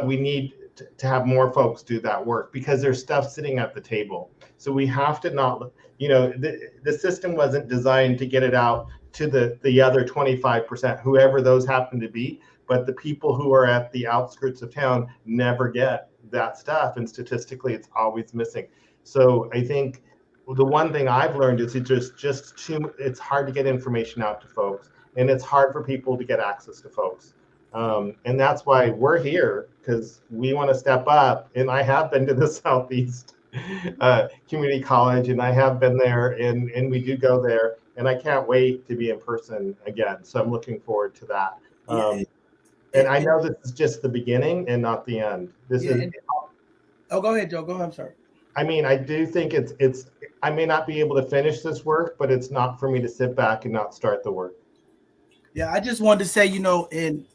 we need to have more folks do that work because there's stuff sitting at the table. So we have to not, the system wasn't designed to get it out to the other 25%, whoever those happen to be, but the people who are at the outskirts of town never get that stuff. And statistically, it's always missing. So I think the one thing I've learned is it's hard to get information out to folks, and it's hard for people to get access to folks. And that's why we're here, because we want to step up. And I have been to the Southeast Community College, and I have been there, and we do go there. And I can't wait to be in person again. So I'm looking forward to that. And I know this is just the beginning and not the end. Oh, go ahead, Joe. Go ahead. I'm sorry. I mean, I do think it's I may not be able to finish this work, but it's not for me to sit back and not start the work. Yeah, I just wanted to say, and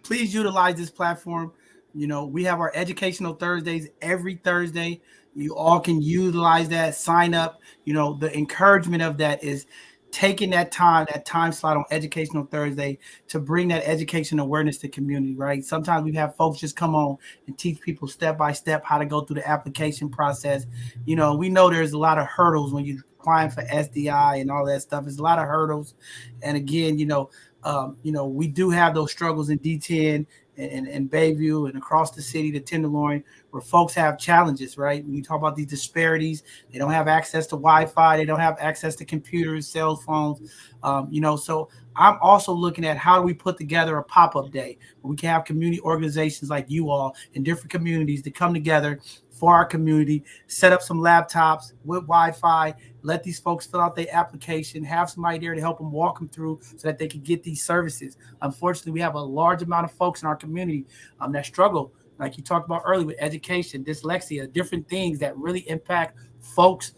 please utilize this platform. We have our educational Thursdays every Thursday. You all can utilize that, sign up. The encouragement of that is taking that time slot on Educational Thursday to bring that education awareness to community, right? Sometimes we have folks just come on and teach people step by step how to go through the application process. We know there's a lot of hurdles when you're applying for SDI and all that stuff. There's a lot of hurdles. And again, we do have those struggles in D10 and Bayview and across the city to Tenderloin, where folks have challenges, right? When you talk about these disparities, they don't have access to Wi-Fi, they don't have access to computers, cell phones, so I'm also looking at how do we put together a pop-up day where we can have community organizations like you all in different communities to come together for our community, set up some laptops with Wi-Fi, let these folks fill out their application, have somebody there to help them walk them through so that they can get these services. Unfortunately, we have a large amount of folks in our community that struggle, like you talked about earlier, with education, dyslexia, different things that really impact folks'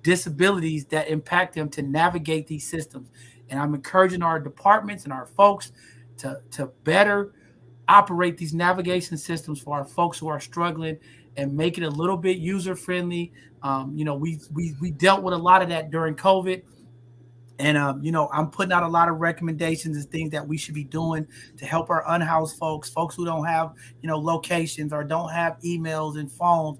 disabilities that impact them to navigate these systems. And I'm encouraging our departments and our folks to better operate these navigation systems for our folks who are struggling and make it a little bit user friendly. We dealt with a lot of that during COVID. And, I'm putting out a lot of recommendations and things that we should be doing to help our unhoused folks who don't have, locations or don't have emails and phones.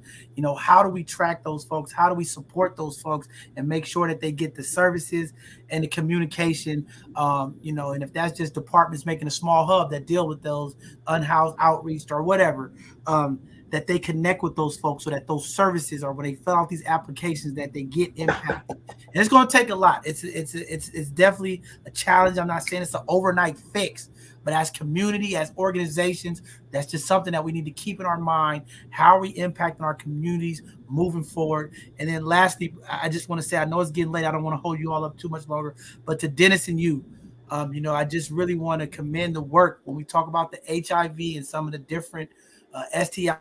How do we track those folks? How do we support those folks and make sure that they get the services and the communication? And if that's just departments making a small hub that deal with those unhoused outreach or whatever, that they connect with those folks so that those services, or when they fill out these applications, that they get impacted. And it's going to take a lot. It's definitely a challenge. I'm not saying it's an overnight fix, but as community, as organizations, that's just something that we need to keep in our mind. How are we impacting our communities moving forward? And then lastly, I just want to say, I know it's getting late. I don't want to hold you all up too much longer, but to Dennis and you, I just really want to commend the work when we talk about the HIV and some of the different STI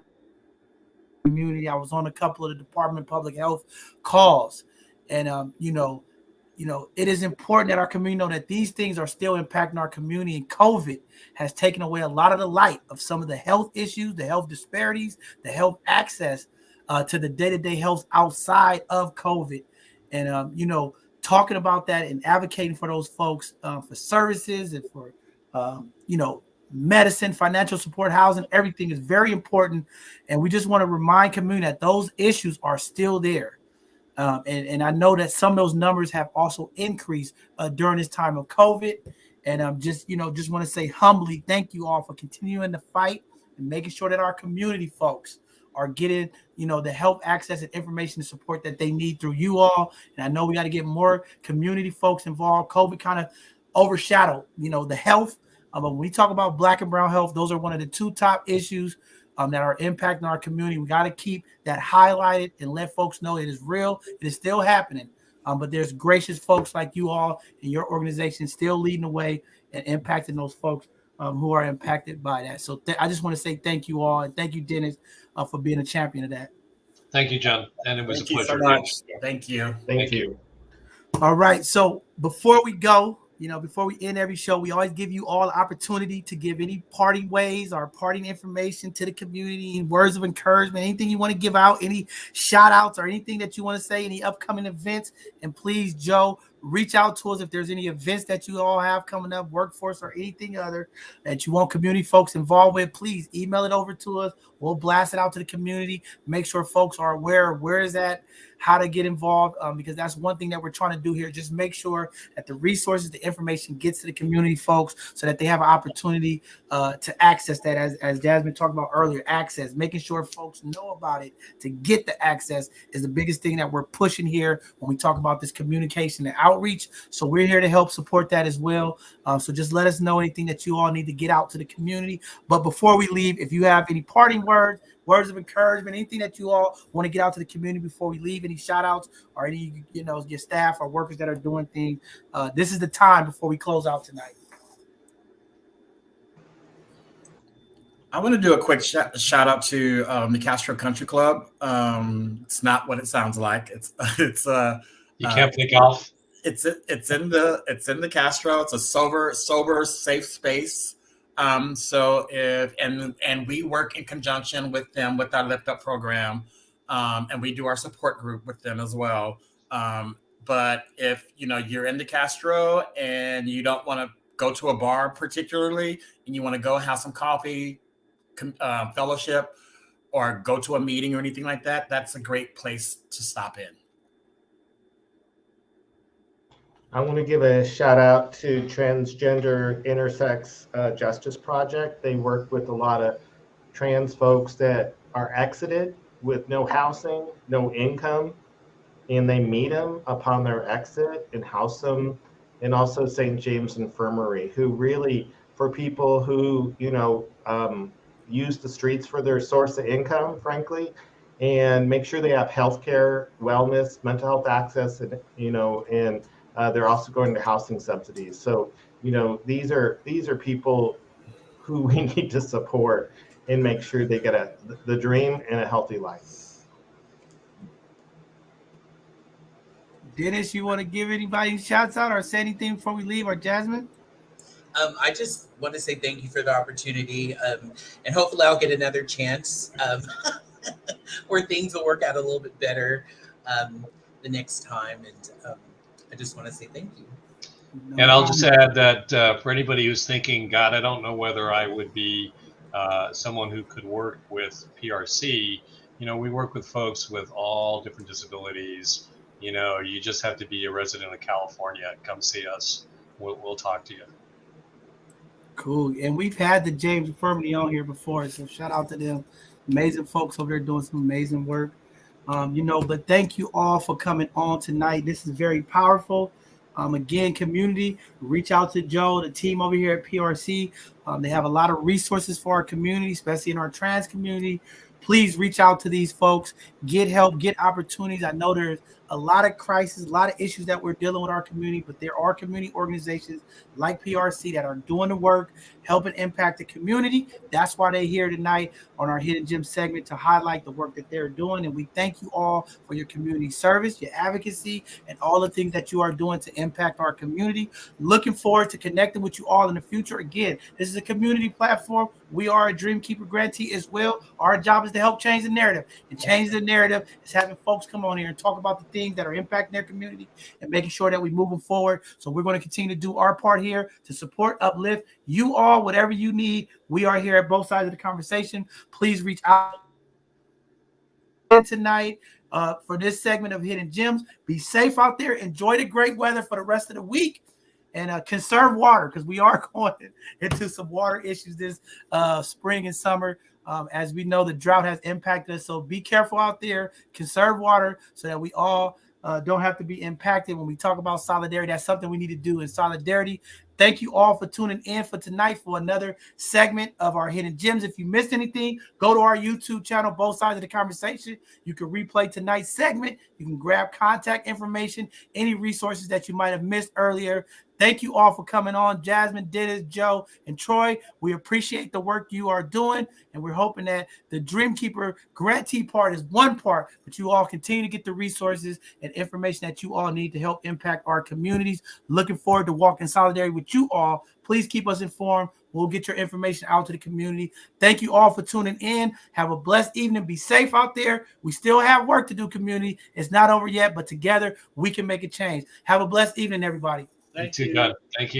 community. I was on a couple of the Department of Public Health calls, and it is important that our community know that these things are still impacting our community, and COVID has taken away a lot of the light of some of the health issues, the health disparities, the health access to the day-to-day health outside of COVID. And talking about that and advocating for those folks for services and for medicine, financial support, housing, everything is very important. And we just want to remind community that those issues are still there. And I know that some of those numbers have also increased during this time of COVID. And just want to say humbly, thank you all for continuing to fight and making sure that our community folks are getting, the help, access, and information and support that they need through you all. And I know we got to get more community folks involved. COVID kind of overshadowed, the health. But when we talk about Black and brown health, those are one of the two top issues that are impacting our community. We got to keep that highlighted and let folks know it is real. It is still happening. But there's gracious folks like you all and your organization still leading the way and impacting those folks who are impacted by that. So I just want to say thank you all. And thank you, Dennis, for being a champion of that. Thank you, John. And it was Thank a pleasure. You so much. Thank you. Thank you. All right. So before we go, before we end every show, we always give you all the opportunity to give any parting ways or parting information to the community, words of encouragement, anything you want to give out, any shout outs or anything that you want to say, any upcoming events. And please, Joe, reach out to us if there's any events that you all have coming up, workforce or anything other that you want community folks involved with. Please email it over to us. We'll blast it out to the community. Make sure folks are aware of where is that, how to get involved, because that's one thing that we're trying to do here. Just make sure that the resources, the information gets to the community folks so that they have an opportunity to access that, as Jasmine talked about earlier, access, making sure folks know about it to get the access is the biggest thing that we're pushing here when we talk about this communication and outreach. So we're here to help support that as well. So just let us know anything that you all need to get out to the community. But before we leave, if you have any parting words of encouragement, anything that you all want to get out to the community before we leave, any shout outs or any, your staff or workers that are doing things, this is the time before we close out tonight. I want to do a quick shout out to the Castro Country Club. It's not what it sounds like. It's You can't play golf. It's in the Castro. It's a sober, safe space. So and we work in conjunction with them with our Lift Up program, and we do our support group with them as well. But if you're into Castro and you don't want to go to a bar particularly, and you want to go have some coffee, fellowship, or go to a meeting or anything like that, that's a great place to stop in. I want to give a shout out to Transgender Intersex Justice Project. They work with a lot of trans folks that are exited with no housing, no income, and they meet them upon their exit and house them. And also St. James Infirmary, who really, for people who, use the streets for their source of income, frankly, and make sure they have healthcare, wellness, mental health access, and they're also going to housing subsidies. So, these are people who we need to support and make sure they get the dream and a healthy life. Dennis, you want to give anybody shouts out or say anything before we leave, or Jasmine? I just want to say thank you for the opportunity, and hopefully I'll get another chance where things will work out a little bit better the next time. And I just want to say thank you. And I'll just add that for anybody who's thinking, God, I don't know whether I would be someone who could work with PRC, we work with folks with all different disabilities. You just have to be a resident of California. Come see us. We'll talk to you. Cool. And we've had the James Infirmary on here before, so shout out to them. Amazing folks over there doing some amazing work. But thank you all for coming on tonight. This is very powerful. Again, community, reach out to Joe, the team over here at PRC. They have a lot of resources for our community, especially in our trans community. Please reach out to these folks, get help, get opportunities. I know there's a lot of crises, a lot of issues that we're dealing with our community, but there are community organizations like PRC that are doing the work, helping impact the community. That's why they're here tonight on our Hidden Gem segment to highlight the work that they're doing. And we thank you all for your community service, your advocacy, and all the things that you are doing to impact our community. Looking forward to connecting with you all in the future. Again, this is a community platform. We are a Dream Keeper grantee as well. Our job is to help change the narrative. And change the narrative is having folks come on here and talk about the things that are impacting their community and making sure that we move them forward. So we're going to continue to do our part here to support, uplift you all, whatever you need. We are here at both sides of the conversation. Please reach out tonight for this segment of Hidden Gems. Be safe out there. Enjoy the great weather for the rest of the week. And conserve water, because we are going into some water issues this spring and summer. As we know, the drought has impacted us. So be careful out there. Conserve water so that we all don't have to be impacted. When we talk about solidarity, that's something we need to do in solidarity. Thank you all for tuning in for tonight for another segment of our Hidden Gems. If you missed anything, go to our YouTube channel, Both Sides of the Conversation. You can replay tonight's segment. You can grab contact information, any resources that you might have missed earlier. Thank you all for coming on. Jasmine, Dennis, Joe, and Troy. We appreciate the work you are doing, and we're hoping that the Dream Keeper grantee part is one part, but you all continue to get the resources and information that you all need to help impact our communities. Looking forward to walking in solidarity with you all. Please keep us informed. We'll get your information out to the community. Thank you all for tuning in. Have a blessed evening. Be safe out there. We still have work to do, community. It's not over yet, but together we can make a change. Have a blessed evening, everybody. Thank you. God. Thank you.